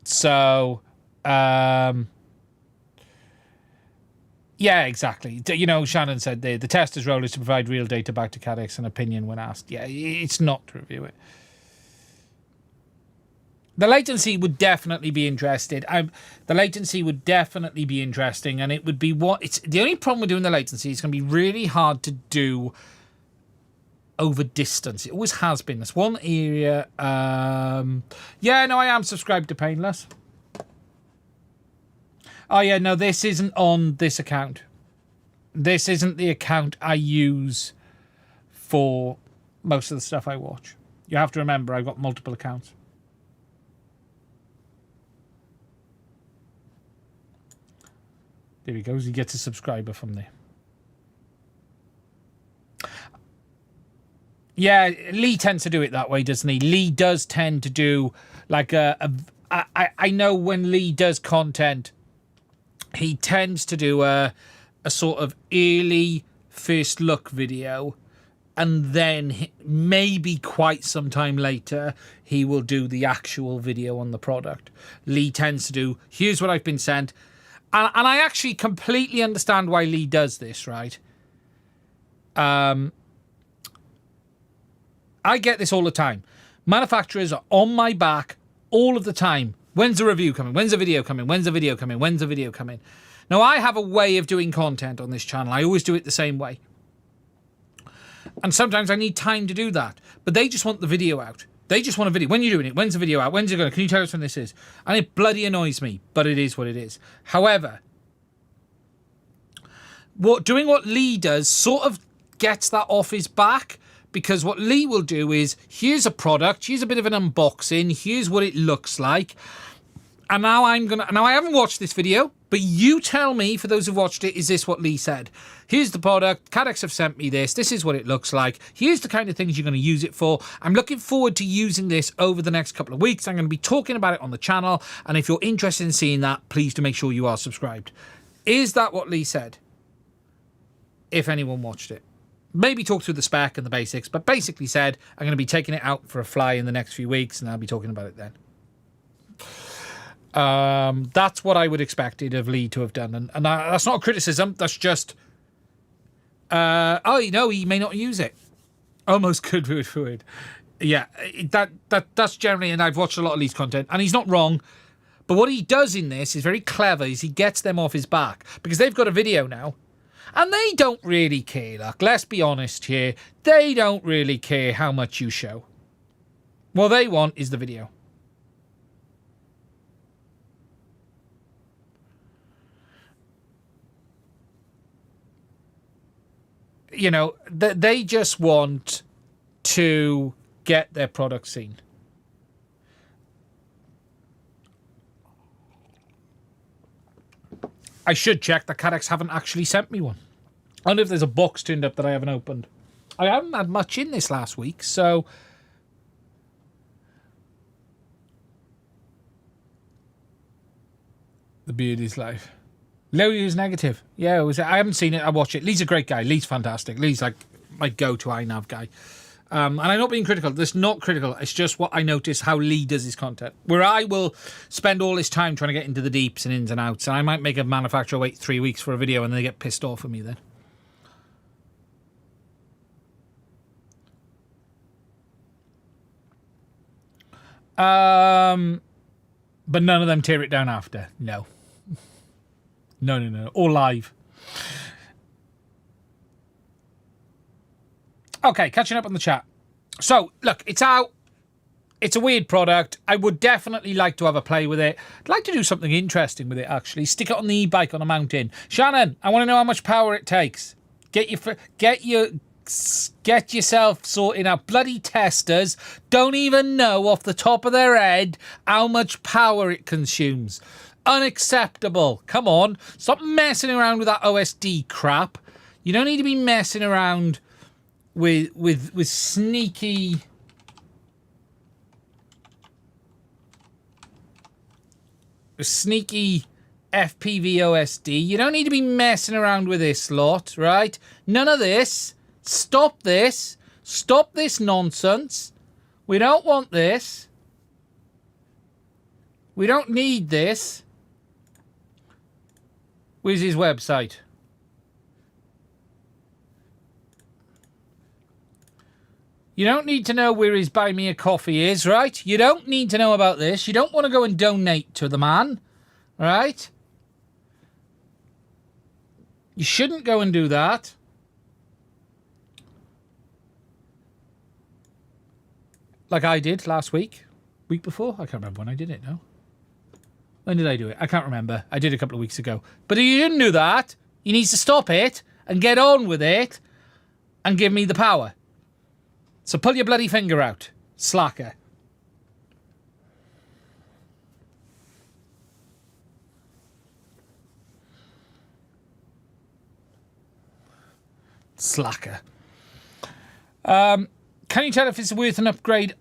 Speaker 1: So, yeah, exactly. You know, Shannon said the tester's role is to provide real data back to Cadex and opinion when asked. Yeah, it's not to review it. The latency would definitely be interested. The latency would definitely be interesting, and it would be the only problem with doing the latency is going to be really hard to do over distance. It always has been. That's one area. Yeah, no, I am subscribed to Painless. Oh, yeah, no, this isn't on this account. This isn't the account I use for most of the stuff I watch. You have to remember, I've got multiple accounts. There he goes. He gets a subscriber from there. Yeah, Lee tends to do it that way, doesn't he? Lee does tend to do like I know when Lee does content, he tends to do a sort of early first look video, and then maybe quite some time later he will do the actual video on the product. Lee tends to do, here's what I've been sent, and I actually completely understand why Lee does this, right? I get this all the time. Manufacturers are on my back all of the time. When's the review coming? When's the video coming? When's the video coming? When's the video coming? Now, I have a way of doing content on this channel. I always do it the same way. And sometimes I need time to do that. But they just want the video out. They just want a video. When are you doing it? When's the video out? When's it going? Can you tell us when this is? And it bloody annoys me, but it is what it is. However, doing what Lee does sort of gets that off his back. Because what Lee will do is, here's a product, here's a bit of an unboxing, here's what it looks like. And now now I haven't watched this video, but you tell me, for those who've watched it, is this what Lee said? Here's the product, Cadex have sent me this is what it looks like, here's the kind of things you're going to use it for. I'm looking forward to using this over the next couple of weeks. I'm going to be talking about it on the channel, and if you're interested in seeing that, please do make sure you are subscribed. Is that what Lee said? If anyone watched it. Maybe talk through the spec and the basics, but basically said, I'm going to be taking it out for a fly in the next few weeks, and I'll be talking about it then. That's what I would expected of Lee to have done. And that's not a criticism. That's just, oh, no, he may not use it. Almost good with. Yeah, that's generally, and I've watched a lot of Lee's content, and he's not wrong. But what he does in this is very clever, is he gets them off his back. Because they've got a video now. And they don't really care, look, let's be honest here. They don't really care how much you show. What they want is the video. You know, they just want to get their product seen. I should check that Cadex haven't actually sent me one. I wonder if there's a box turned up that I haven't opened. I haven't had much in this last week, so... The beard is live. Louis is negative. Yeah, I haven't seen it. I watch it. Lee's a great guy. Lee's fantastic. Lee's like my go-to iNav guy. And I'm not being critical. That's not critical. It's just what I notice how Lee does his content. Where I will spend all his time trying to get into the deeps and ins and outs. And I might make a manufacturer wait 3 weeks for a video and they get pissed off at me then. But none of them tear it down after. No. No. All live. Okay, catching up on the chat. So, look, it's out. It's a weird product. I would definitely like to have a play with it. I'd like to do something interesting with it, actually. Stick it on the e-bike on a mountain. Shannon, I want to know how much power it takes. Get yourself sorting out. Bloody testers don't even know off the top of their head how much power it consumes. Unacceptable. Come on. Stop messing around with that OSD crap. You don't need to be messing around with sneaky FPV OSD. You don't need to be messing around with this lot, right? None of this. Stop this. Stop this nonsense. We don't want this. We don't need this. Where's his website? You don't need to know where his Buy Me a Coffee is, right? You don't need to know about this. You don't want to go and donate to the man, right? You shouldn't go and do that. Like I did last week. Week before? I can't remember when I did it now. When did I do it? I can't remember. I did a couple of weeks ago. But if you didn't do that, he needs to stop it and get on with it and give me the power. So pull your bloody finger out, slacker. Slacker. Can you tell if it's worth an upgrade,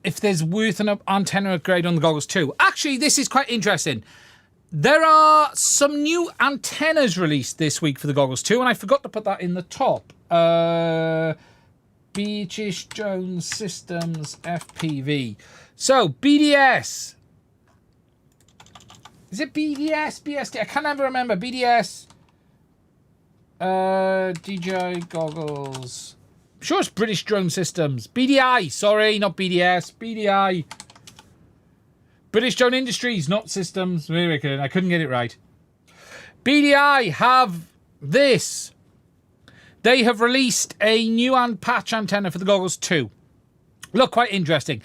Speaker 1: if there's worth an antenna upgrade on the goggles too? Actually, this is quite interesting. There are some new antennas released this week for the goggles too, and I forgot to put that in the top. Beachish Jones Systems FPV. So, BDS. Is it BDS? BSD? I can't ever remember. BDS. DJI goggles. I'm sure it's British Drone Systems. BDI. Sorry, not BDS. BDI. British Drone Industries, not Systems. I couldn't get it right. BDI have this. They have released a new patch antenna for the goggles too. Look, quite interesting.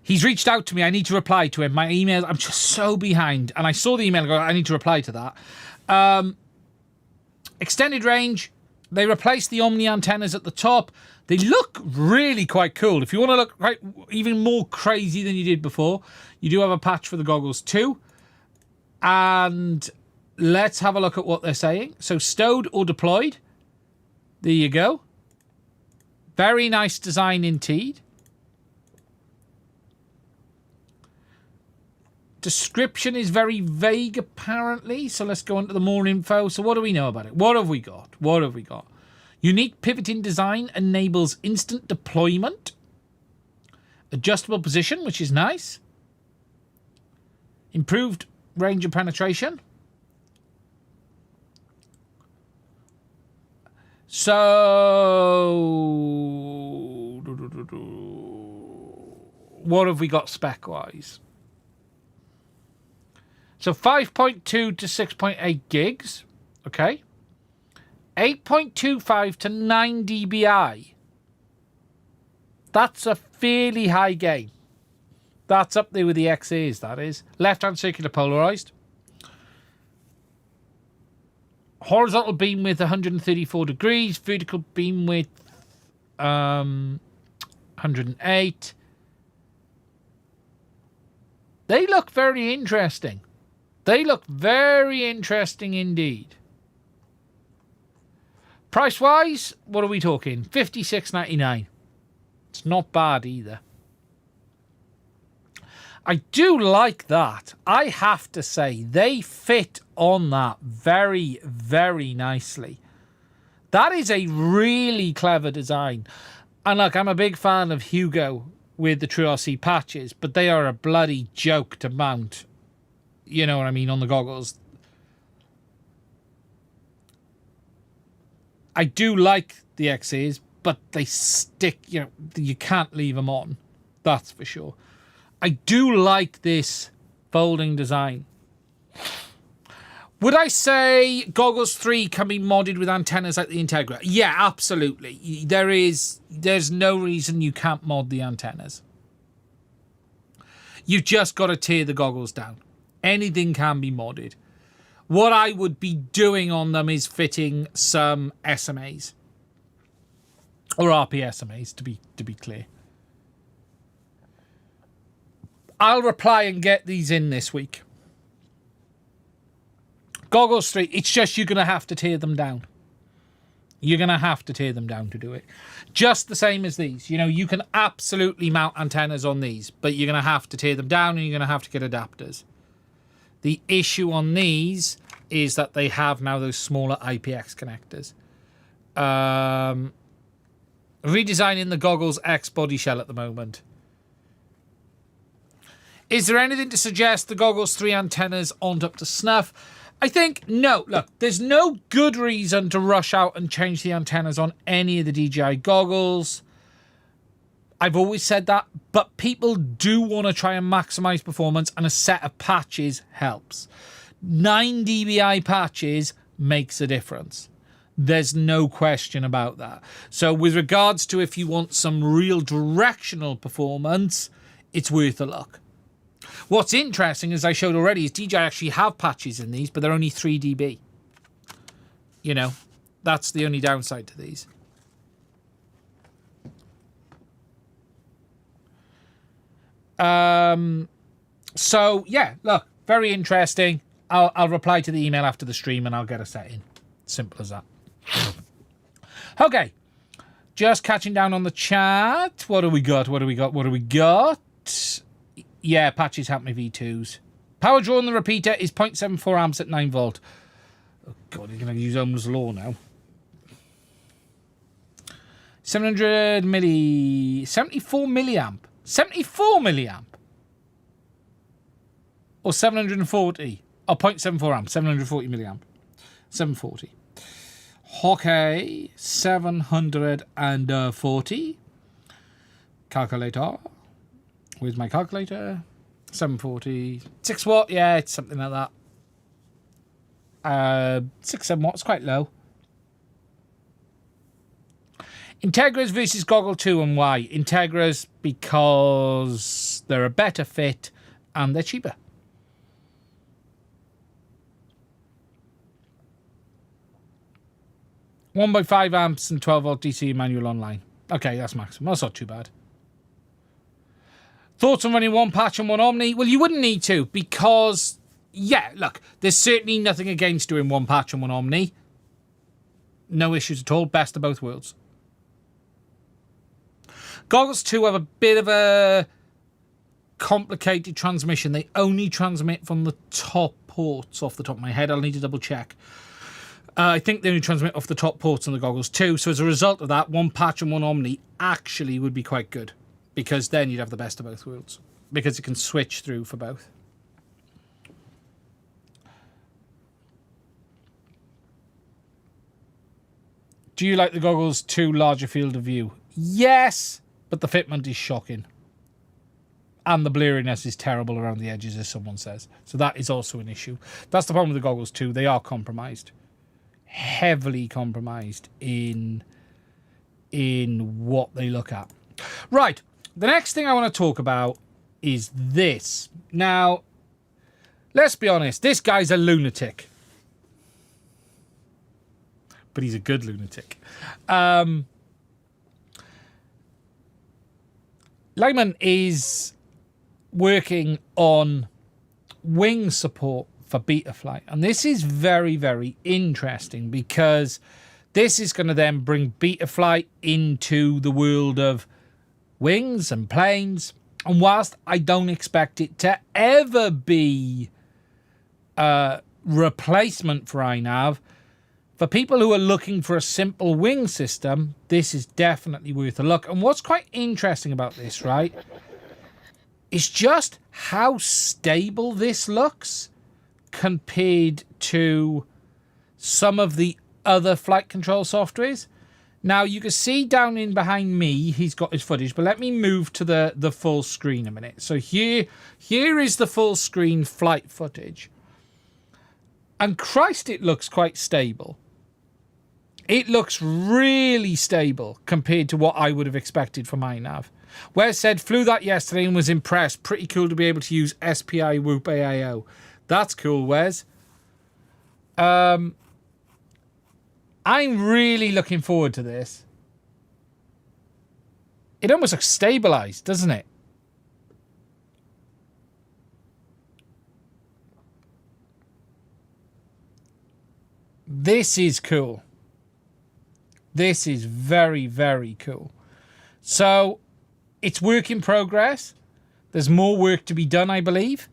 Speaker 1: He's reached out to me. I need to reply to him. My email, I'm just so behind. And I saw the email and go, I need to reply to that. Extended range. They replaced the Omni antennas at the top. They look really quite cool. If you want to look quite, even more crazy than you did before, you do have a patch for the goggles too. And let's have a look at what they're saying. So stowed or deployed. There you go. Very nice design indeed. Description is very vague apparently. So let's go on to the more info. So what do we know about it? What have we got? What have we got? Unique pivoting design enables instant deployment. Adjustable position, which is nice. Improved range of penetration. So, what have we got spec-wise? So 5.2 to 6.8 gigs, okay. 8.25 to 9 dBi. That's a fairly high gain. That's up there with the XAs, that is. Left-hand circular polarized. Horizontal beam width 134 degrees. Vertical beam width 108. They look very interesting. They look very interesting indeed. Price-wise, what are we talking? $56.99. It's not bad either. I do like that. I have to say, they fit on that very, very nicely. That is a really clever design. And look, I'm a big fan of Hugo with the True RC patches, but they are a bloody joke to mount. You know what I mean, on the goggles. I do like the XAs, but they stick, you know, you can't leave them on. That's for sure. I do like this folding design. Would I say Goggles 3 can be modded with antennas like the Integra? Yeah, absolutely. There's no reason you can't mod the antennas. You've just got to tear the goggles down. Anything can be modded. What I would be doing on them is fitting some SMAs. Or RP SMAs, to be clear. I'll reply and get these in this week. Goggles 3, it's just you're going to have to tear them down. You're going to have to tear them down to do it. Just the same as these. You know, you can absolutely mount antennas on these, but you're going to have to tear them down and you're going to have to get adapters. The issue on these is that they have now those smaller IPX connectors. Redesigning the Goggles X body shell at the moment. Is there anything to suggest the Goggles 3 antennas aren't up to snuff? I think, no. Look, there's no good reason to rush out and change the antennas on any of the DJI goggles. I've always said that, but people do want to try and maximize performance, and a set of patches helps. 9 dBi patches makes a difference. There's no question about that. So with regards to if you want some real directional performance, it's worth a look. What's interesting, as I showed already, is DJI actually have patches in these, but they're only 3 dB. You know, that's the only downside to these. So, yeah, look, very interesting. I'll reply to the email after the stream and I'll get a set in. Simple as that. Okay. Just catching down on the chat. What do we got? What do we got? What do we got? Yeah, patches help me V2s. Power draw on the repeater is 0.74 amps at 9 volt. Oh, God, you're going to use Ohm's law now. 74 milliamp. 74 milliamp. Or 740. Oh, 0.74 amp. 740 milliamp. 740. Okay. 740. Calculator. Where's my calculator? 740. 6 watt. Yeah, it's something like that. 6, 7 watts. Quite low. Integras versus Goggle 2 and why? Integras because they're a better fit and they're cheaper. One by 5 amps and 12 volt DC manual online. Okay, that's maximum. That's not too bad. Thoughts on running one patch and one Omni? Well, you wouldn't need to because, yeah, look, there's certainly nothing against doing one patch and one Omni. No issues at all. Best of both worlds. Goggles 2 have a bit of a complicated transmission. They only transmit from the top ports off the top of my head. I'll need to double check. I think they only transmit off the top ports on the Goggles 2. So as a result of that, one patch and one Omni actually would be quite good. Because then you'd have the best of both worlds. Because it can switch through for both. Do you like the Goggles 2 larger field of view? Yes, but the fitment is shocking. And the blurriness is terrible around the edges, as someone says. So that is also an issue. That's the problem with the Goggles 2. They are compromised. Heavily compromised in what they look at. Right. The next thing I want to talk about is this. Now, let's be honest. This guy's a lunatic. But he's a good lunatic. Lyman is working on wing support for Betaflight. And this is very, very interesting because this is going to then bring Betaflight into the world of wings and planes. And whilst I don't expect it to ever be a replacement for iNav, for people who are looking for a simple wing system, this is definitely worth a look. And what's quite interesting about this, right, is just how stable this looks compared to some of the other flight control softwares. Now, you can see down in behind me, he's got his footage, but let me move to the full screen a minute. So here is the full screen flight footage. And Christ, it looks quite stable. It looks really stable compared to what I would have expected from iNav. Wes said, flew that yesterday and was impressed. Pretty cool to be able to use SPI Whoop AIO. That's cool, Wes. I'm really looking forward to this. It almost looks stabilized, doesn't it? This is cool. This is very, very cool. So, it's work in progress. There's more work to be done, I believe.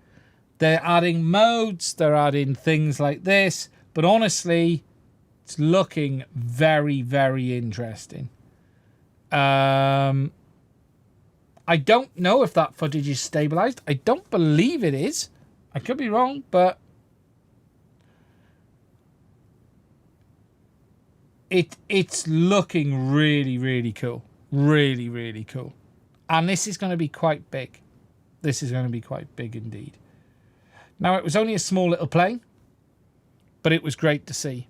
Speaker 1: They're adding modes. They're adding things like this. But honestly, it's looking very, very interesting. I don't know if that footage is stabilized. I don't believe it is. I could be wrong, but it's looking really, really cool. Really, really cool. And this is going to be quite big. This is going to be quite big indeed. Now, it was only a small little plane, but it was great to see.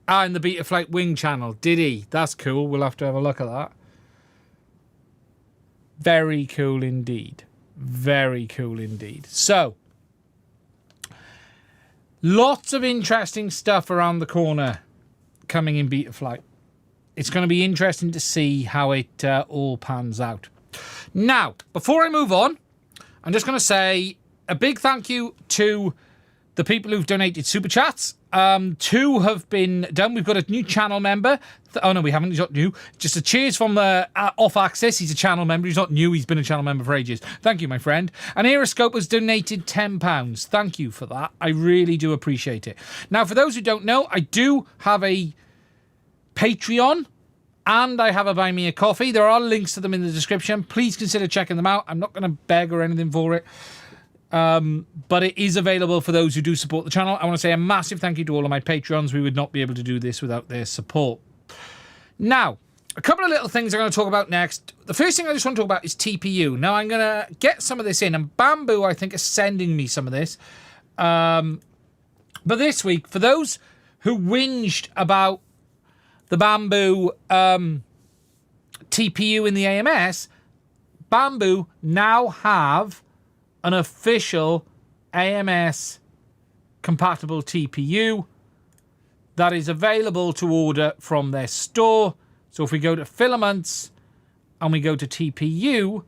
Speaker 1: In the Betaflight Wing channel, did he? That's cool. We'll have to have a look at that. Very cool indeed. Very cool indeed. So, lots of interesting stuff around the corner coming in Betaflight. It's going to be interesting to see how it all pans out. Now, before I move on, I'm just going to say a big thank you to the people who've donated super chats. 2 have been done. We've got a new channel member. Oh, no, we haven't. He's not new. Just a cheers from Off Access. He's a channel member. He's not new. He's been a channel member for ages. Thank you, my friend. And Aeroscope has donated £10. Thank you for that. I really do appreciate it. Now, for those who don't know, I do have a Patreon and I have a Buy Me a Coffee. There are links to them in the description. Please consider checking them out. I'm not going to beg or anything for it. But it is available for those who do support the channel. I want to say a massive thank you to all of my Patreons. We would not be able to do this without their support. Now, a couple of little things I'm going to talk about next. The first thing I just want to talk about is TPU. Now, I'm going to get some of this in, and Bamboo, I think, is sending me some of this. But this week, for those who whinged about the Bamboo TPU in the AMS, Bamboo now have an official AMS compatible TPU that is available to order from their store. So if we go to filaments and we go to TPU,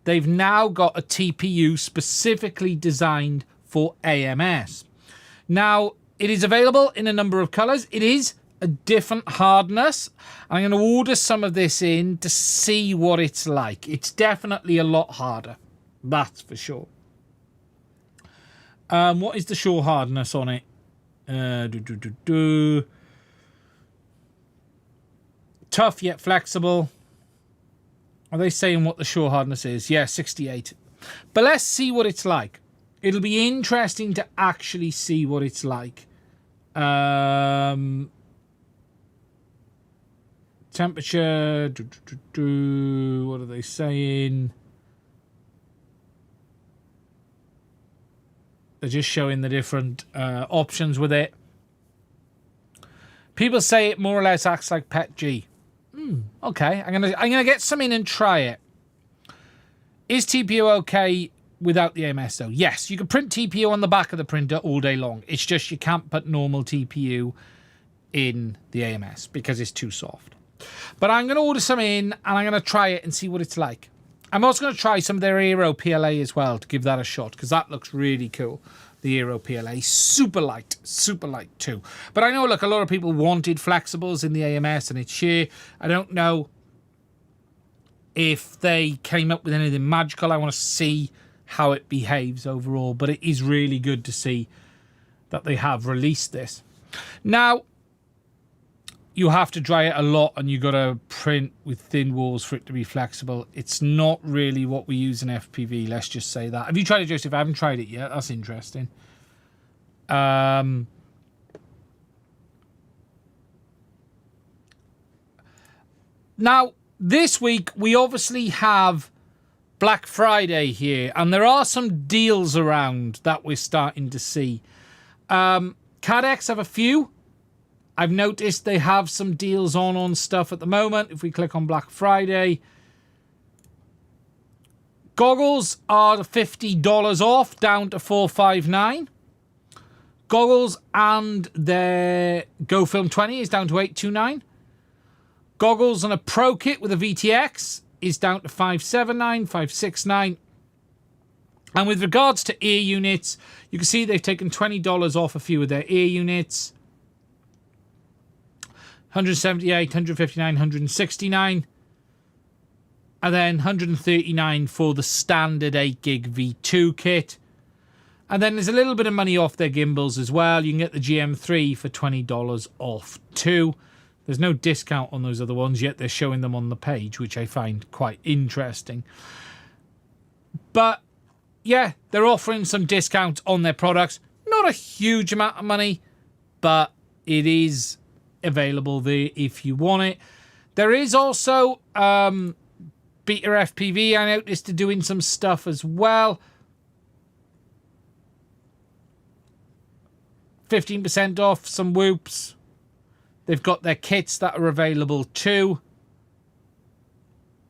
Speaker 1: they've now got a TPU specifically designed for AMS. Now, it is available in a number of colors. It is a different hardness. I'm going to order some of this in to see what it's like. It's definitely a lot harder. That's for sure. What is the shore hardness on it? Tough yet flexible. Are they saying what the shore hardness is? Yeah, 68. But let's see what it's like. It'll be interesting to actually see what it's like. Temperature. What are they saying? They're just showing the different options with it. People say it more or less acts like PET-G. Okay, I'm gonna get some in and try it. Is TPU okay without the AMS though? Yes, you can print TPU on the back of the printer all day long. It's just you can't put normal TPU in the AMS because it's too soft. But I'm going to order some in, and I'm going to try it and see what it's like. I'm also going to try some of their Aero PLA as well to give that a shot, because that looks really cool. The Aero PLA, super light too. But I know, look, a lot of people wanted flexibles in the AMS, and it's sheer. I don't know if they came up with anything magical. I want to see how it behaves overall, but it is really good to see that they have released this. Now, you have to dry it a lot, and you got to print with thin walls for it to be flexible. It's not really what we use in FPV, let's just say that. Have you tried it, Joseph? I haven't tried it yet. That's interesting. Now, this week, we obviously have Black Friday here, and there are some deals around that we're starting to see. Cadex have a few. I've noticed they have some deals on stuff at the moment. If we click on Black Friday, goggles are $50 off, down to $459. Goggles and their GoFilm 20 is down to $829. Goggles and a Pro Kit with a VTX is down to $579, $569. And with regards to ear units, you can see they've taken $20 off a few of their ear units. 178, 159, 169. And then 139 for the standard 8GB V2 kit. And then there's a little bit of money off their gimbals as well. You can get the GM3 for $20 off too. There's no discount on those other ones, yet they're showing them on the page, which I find quite interesting. But yeah, they're offering some discounts on their products. Not a huge amount of money, but it is available there if you want it. There is also Beta FPV, I noticed, are doing some stuff as well. 15% off some whoops. They've got their kits that are available too.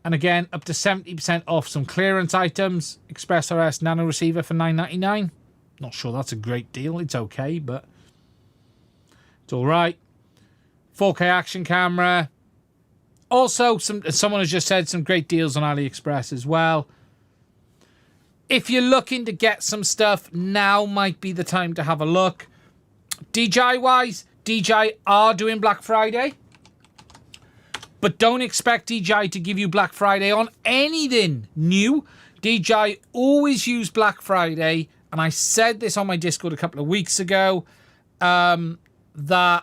Speaker 1: And again, up to 70% off some clearance items. Express RS Nano Receiver for $9.99. Not sure that's a great deal. It's okay, but it's all right. 4K action camera. Also, someone has just said some great deals on AliExpress as well. If you're looking to get some stuff, now might be the time to have a look. DJI-wise, DJI are doing Black Friday. But don't expect DJI to give you Black Friday on anything new. DJI always use Black Friday, and I said this on my Discord a couple of weeks ago, that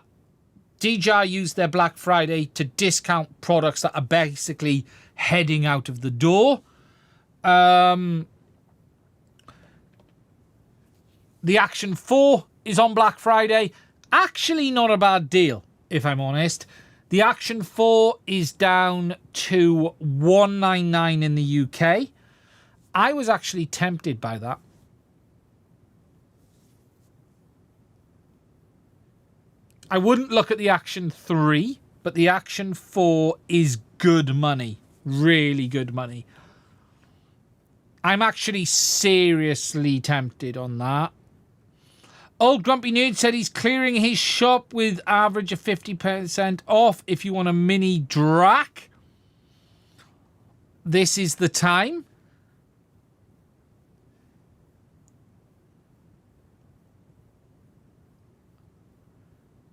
Speaker 1: DJI use their Black Friday to discount products that are basically heading out of the door. The Action 4 is on Black Friday. Actually not a bad deal, if I'm honest. The Action 4 is down to $199 in the UK. I was actually tempted by that. I wouldn't look at the Action 3, but the Action 4 is good money. Really good money. I'm actually seriously tempted on that. Old Grumpy Nerd said he's clearing his shop with average of 50% off. If you want a mini Drac, this is the time.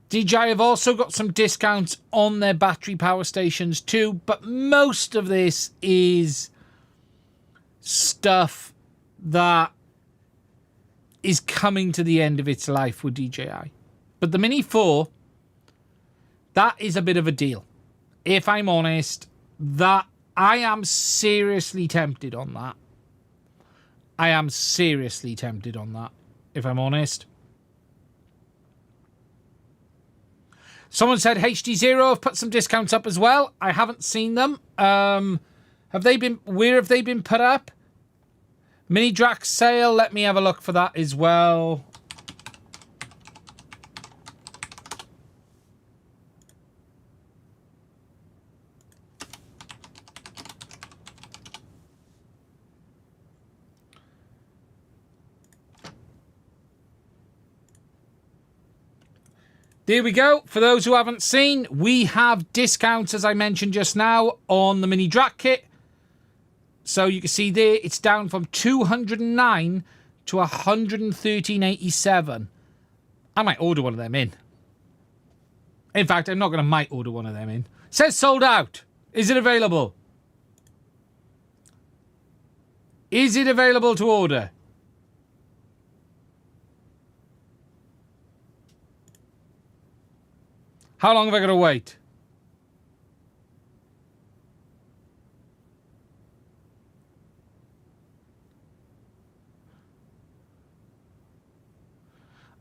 Speaker 1: DJI have also got some discounts on their battery power stations too, but most of this is stuff that is coming to the end of its life with DJI. But the Mini 4, that is a bit of a deal. If I'm honest, that I am seriously tempted on that. I am seriously tempted on that, if I'm honest. Someone said HD0 have put some discounts up as well. I haven't seen them. Have they been? Where have they been put up? Mini Drax sale. Let me have a look for that as well. There we go. For those who haven't seen, we have discounts, as I mentioned just now, on the mini DRAC kit. So you can see there, it's down from 209 to 113.87. I might order one of them in. In fact, I'm not going to might order one of them in. It says sold out. Is it available? Is it available to order? How long have I got to wait?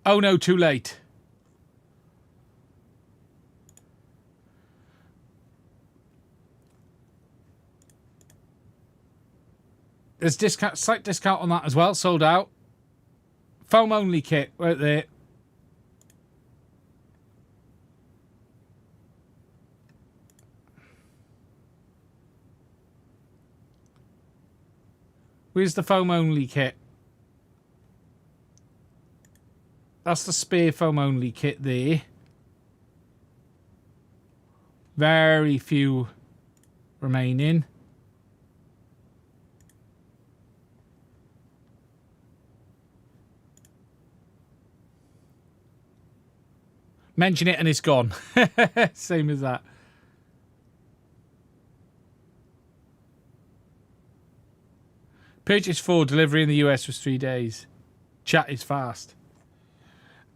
Speaker 1: Oh no, too late. There's discount, slight discount on that as well, sold out. Foam only kit right there. Where's the foam only kit? That's the spare foam only kit there. Very few remaining. Mention it and it's gone. Same as that. Purchase 4, delivery in the US was 3 days. Chat is fast.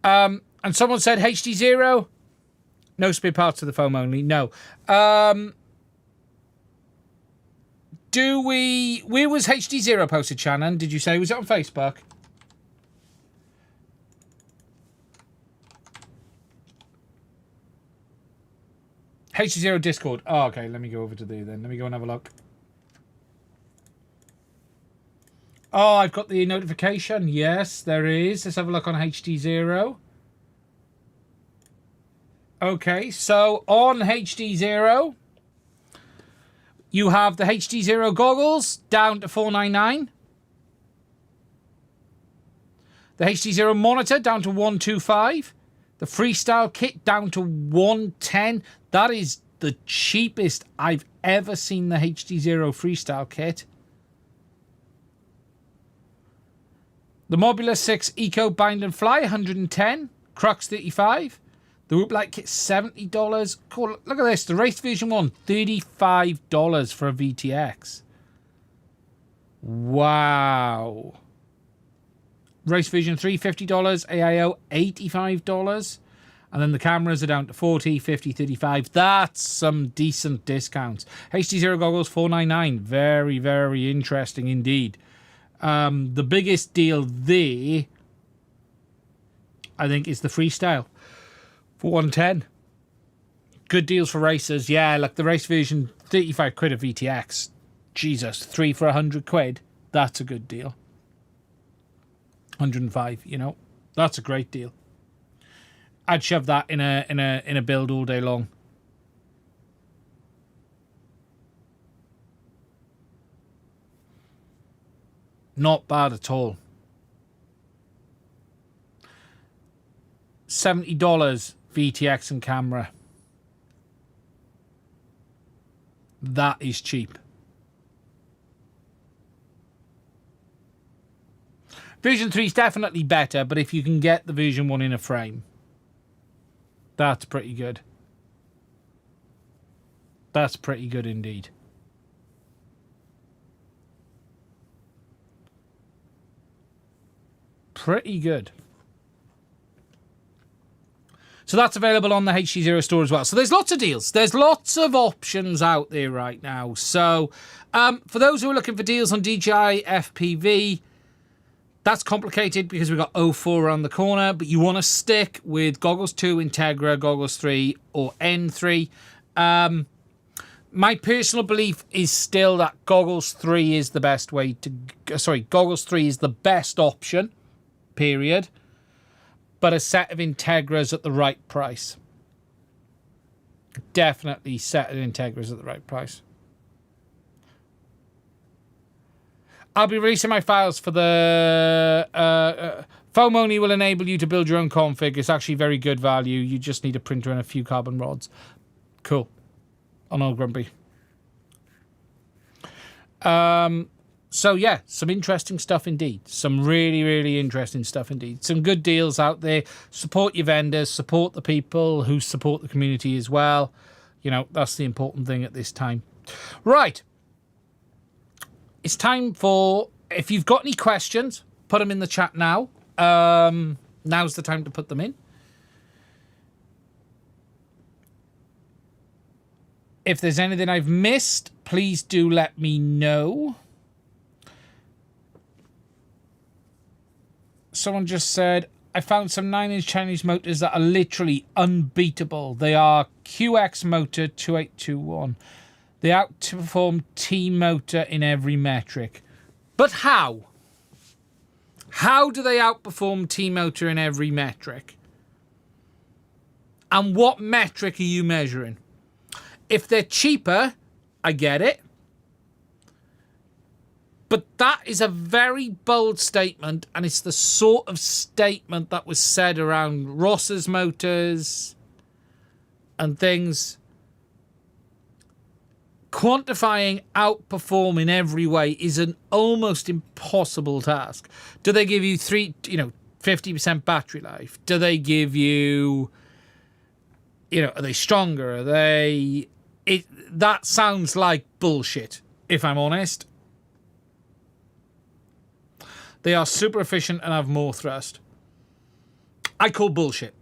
Speaker 1: And someone said HD0. No spare parts to the foam only. No. Where was HD0 posted, Shannon? Did you say? Was it on Facebook? HD0 Discord. Oh, okay. Let me go over to there then. Let me go and have a look. Oh, I've got the notification. Yes, there is. Let's have a look on HD0. Okay, so on HD0, you have the HD0 goggles down to $499. The HD0 monitor down to $125. The freestyle kit down to $110. That is the cheapest I've ever seen the HD0 freestyle kit. The Mobula 6 Eco Bind and Fly, $110. Crux, $35. The Whoop Light kit, $70. Cool. Look at this. The Race Version 1, $35 for a VTX. Wow. Race Version 3, $50. AIO, $85. And then the cameras are down to $40, $50, $35. That's some decent discounts. HD0 goggles, $499. Very, very interesting indeed. The biggest deal there, I think, is the freestyle for $110. Good deals for racers. Yeah, like the race version, 35 quid of VTX. Jesus, 3 for 100 quid. That's a good deal. 105, you know, that's a great deal. I'd shove that in a build all day long. Not bad at all. $70 VTX and camera. That is cheap. Version 3 is definitely better, but if you can get the version 1 in a frame, that's pretty good. That's pretty good indeed. Pretty good. So that's available on the HD0 store as well. So there's lots of deals. There's lots of options out there right now. So for those who are looking for deals on DJI FPV, that's complicated because we've got 04 around the corner, but you want to stick with Goggles 2, Integra, Goggles 3, or N3. My personal belief is still that Goggles 3 is the best way to... Sorry, Goggles 3 is the best option, period. But a set of Integras at the right price. Definitely set of Integras at the right price. I'll be releasing my files for the Foam only will enable you to build your own config. It's actually very good value. You just need a printer and a few carbon rods. Cool. On Old Grumpy. So yeah, some interesting stuff indeed. Some really, really interesting stuff indeed. Some good deals out there. Support your vendors. Support the people who support the community as well. You know, that's the important thing at this time. Right. It's time for, if you've got any questions, put them in the chat now. Now's the time to put them in. If there's anything I've missed, please do let me know. Someone just said, I found some 9-inch Chinese motors that are literally unbeatable. They are QX motor 2821. They outperform T motor in every metric. But how? How do they outperform T motor in every metric? And what metric are you measuring? If they're cheaper, I get it. But that is a very bold statement, and it's the sort of statement that was said around Ross's motors and things. Quantifying outperform in every way is an almost impossible task. Do they give you 50% battery life? Do they give you, are they stronger? Are they... That sounds like bullshit, if I'm honest. They are super efficient and have more thrust. I call bullshit.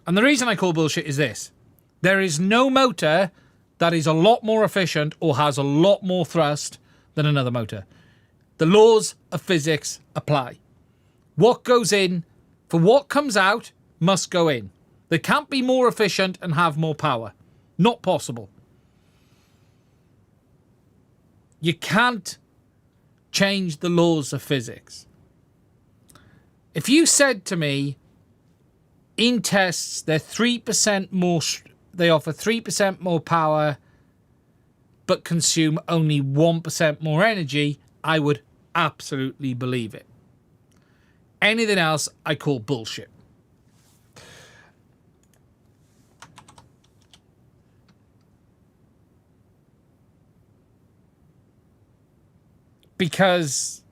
Speaker 1: And the reason I call bullshit is this. There is no motor that is a lot more efficient or has a lot more thrust than another motor. The laws of physics apply. What goes in for what comes out must go in. They can't be more efficient and have more power. Not possible. You can't change the laws of physics. If you said to me, in tests, they're 3% more... They offer 3% more power, but consume only 1% more energy, I would absolutely believe it. Anything else, I call bullshit. Because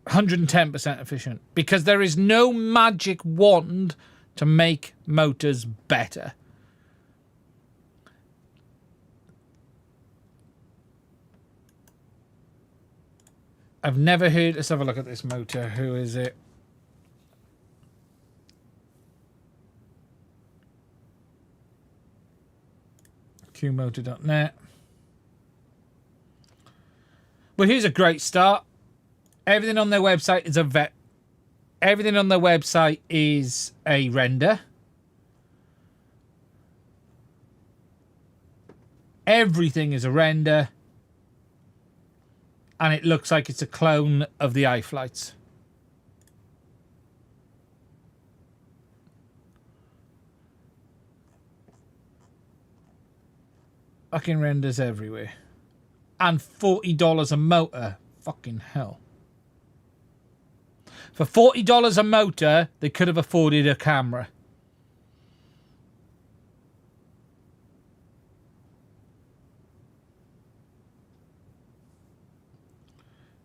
Speaker 1: 110% efficient. Because there is no magic wand to make motors better. I've never heard... Let's have a look at this motor. Who is it? qmotor.net. Well, here's a great start. Everything on their website is Everything on their website is a render. Everything is a render. And it looks like it's a clone of the iFlights. Fucking renders everywhere. And $40 a motor. Fucking hell. For $40 a motor, they could have afforded a camera.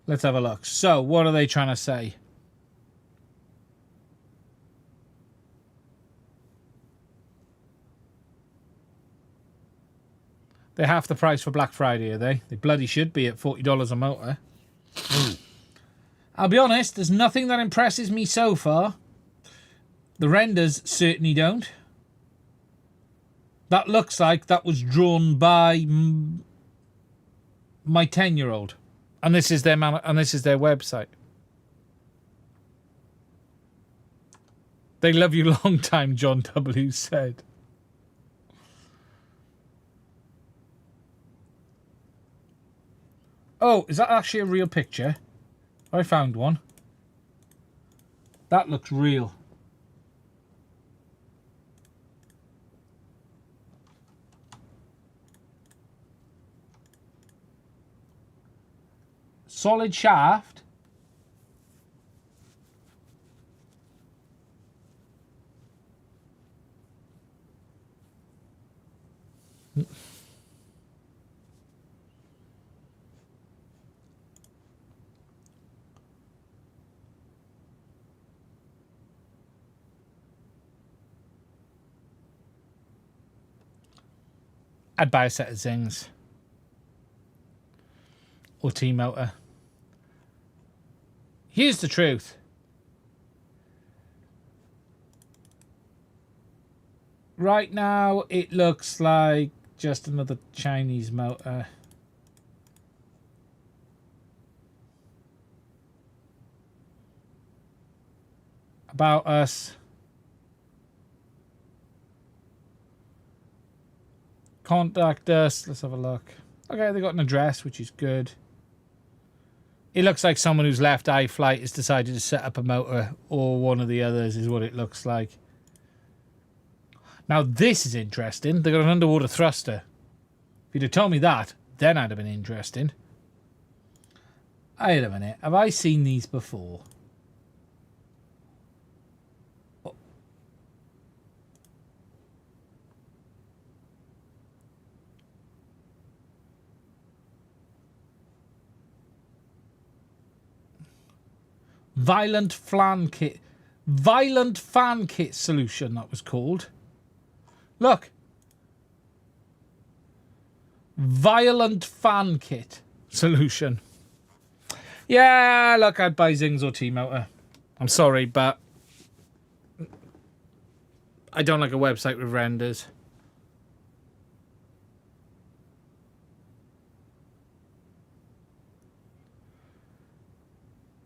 Speaker 1: Let's have a look. So, what are they trying to say? They're half the price for Black Friday, are they? They bloody should be at $40 a motor. I'll be honest, there's nothing that impresses me so far. The renders certainly don't. That looks like that was drawn by my 10-year-old. And this is their website. They love you long time, John W. said. Oh, is that actually a real picture? I found one. That looks real. solid shaft. I'd buy a set of Zings. Or T-motor. Here's the truth. Right now, it looks like just another Chinese motor. About us. Contact us. Let's have a look. Okay, they got an address, which is good. It looks like someone who's left iFlight has decided to set up a motor, or one of the others is what it looks like. Now, this is interesting. They got an underwater thruster. If you'd have told me that, then I'd have been interesting. Wait a minute. Have I seen these before? Violent fan kit solution, that was called. Look. Violent fan kit solution. Yeah, look, I'd buy Zings or T-motor. I'm sorry, but I don't like a website with renders.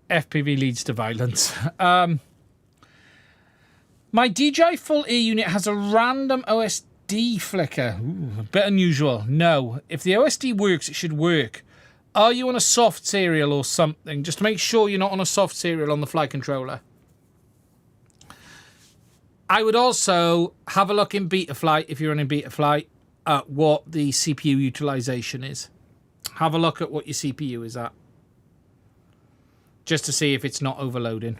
Speaker 1: FPV leads to violence. My DJI full ear unit has a random OSD flicker. Ooh, a bit unusual. No. If the OSD works, it should work. Are you on a soft serial or something? Just make sure you're not on a soft serial on the flight controller. I would also have a look in Betaflight, if you're running Betaflight, at what the CPU utilization is. Have a look at what your CPU is at. Just to see if it's not overloading.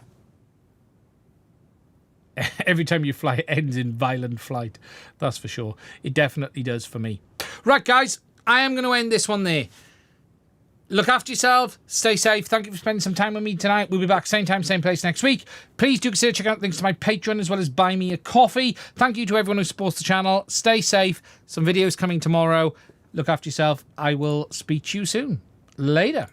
Speaker 1: Every time you fly, it ends in violent flight. That's for sure. It definitely does for me. Right, guys. I am going to end this one there. Look after yourself. Stay safe. Thank you for spending some time with me tonight. We'll be back same time, same place next week. Please do consider checking out links to my Patreon as well as buy me a coffee. Thank you to everyone who supports the channel. Stay safe. Some videos coming tomorrow. Look after yourself. I will speak to you soon. Later.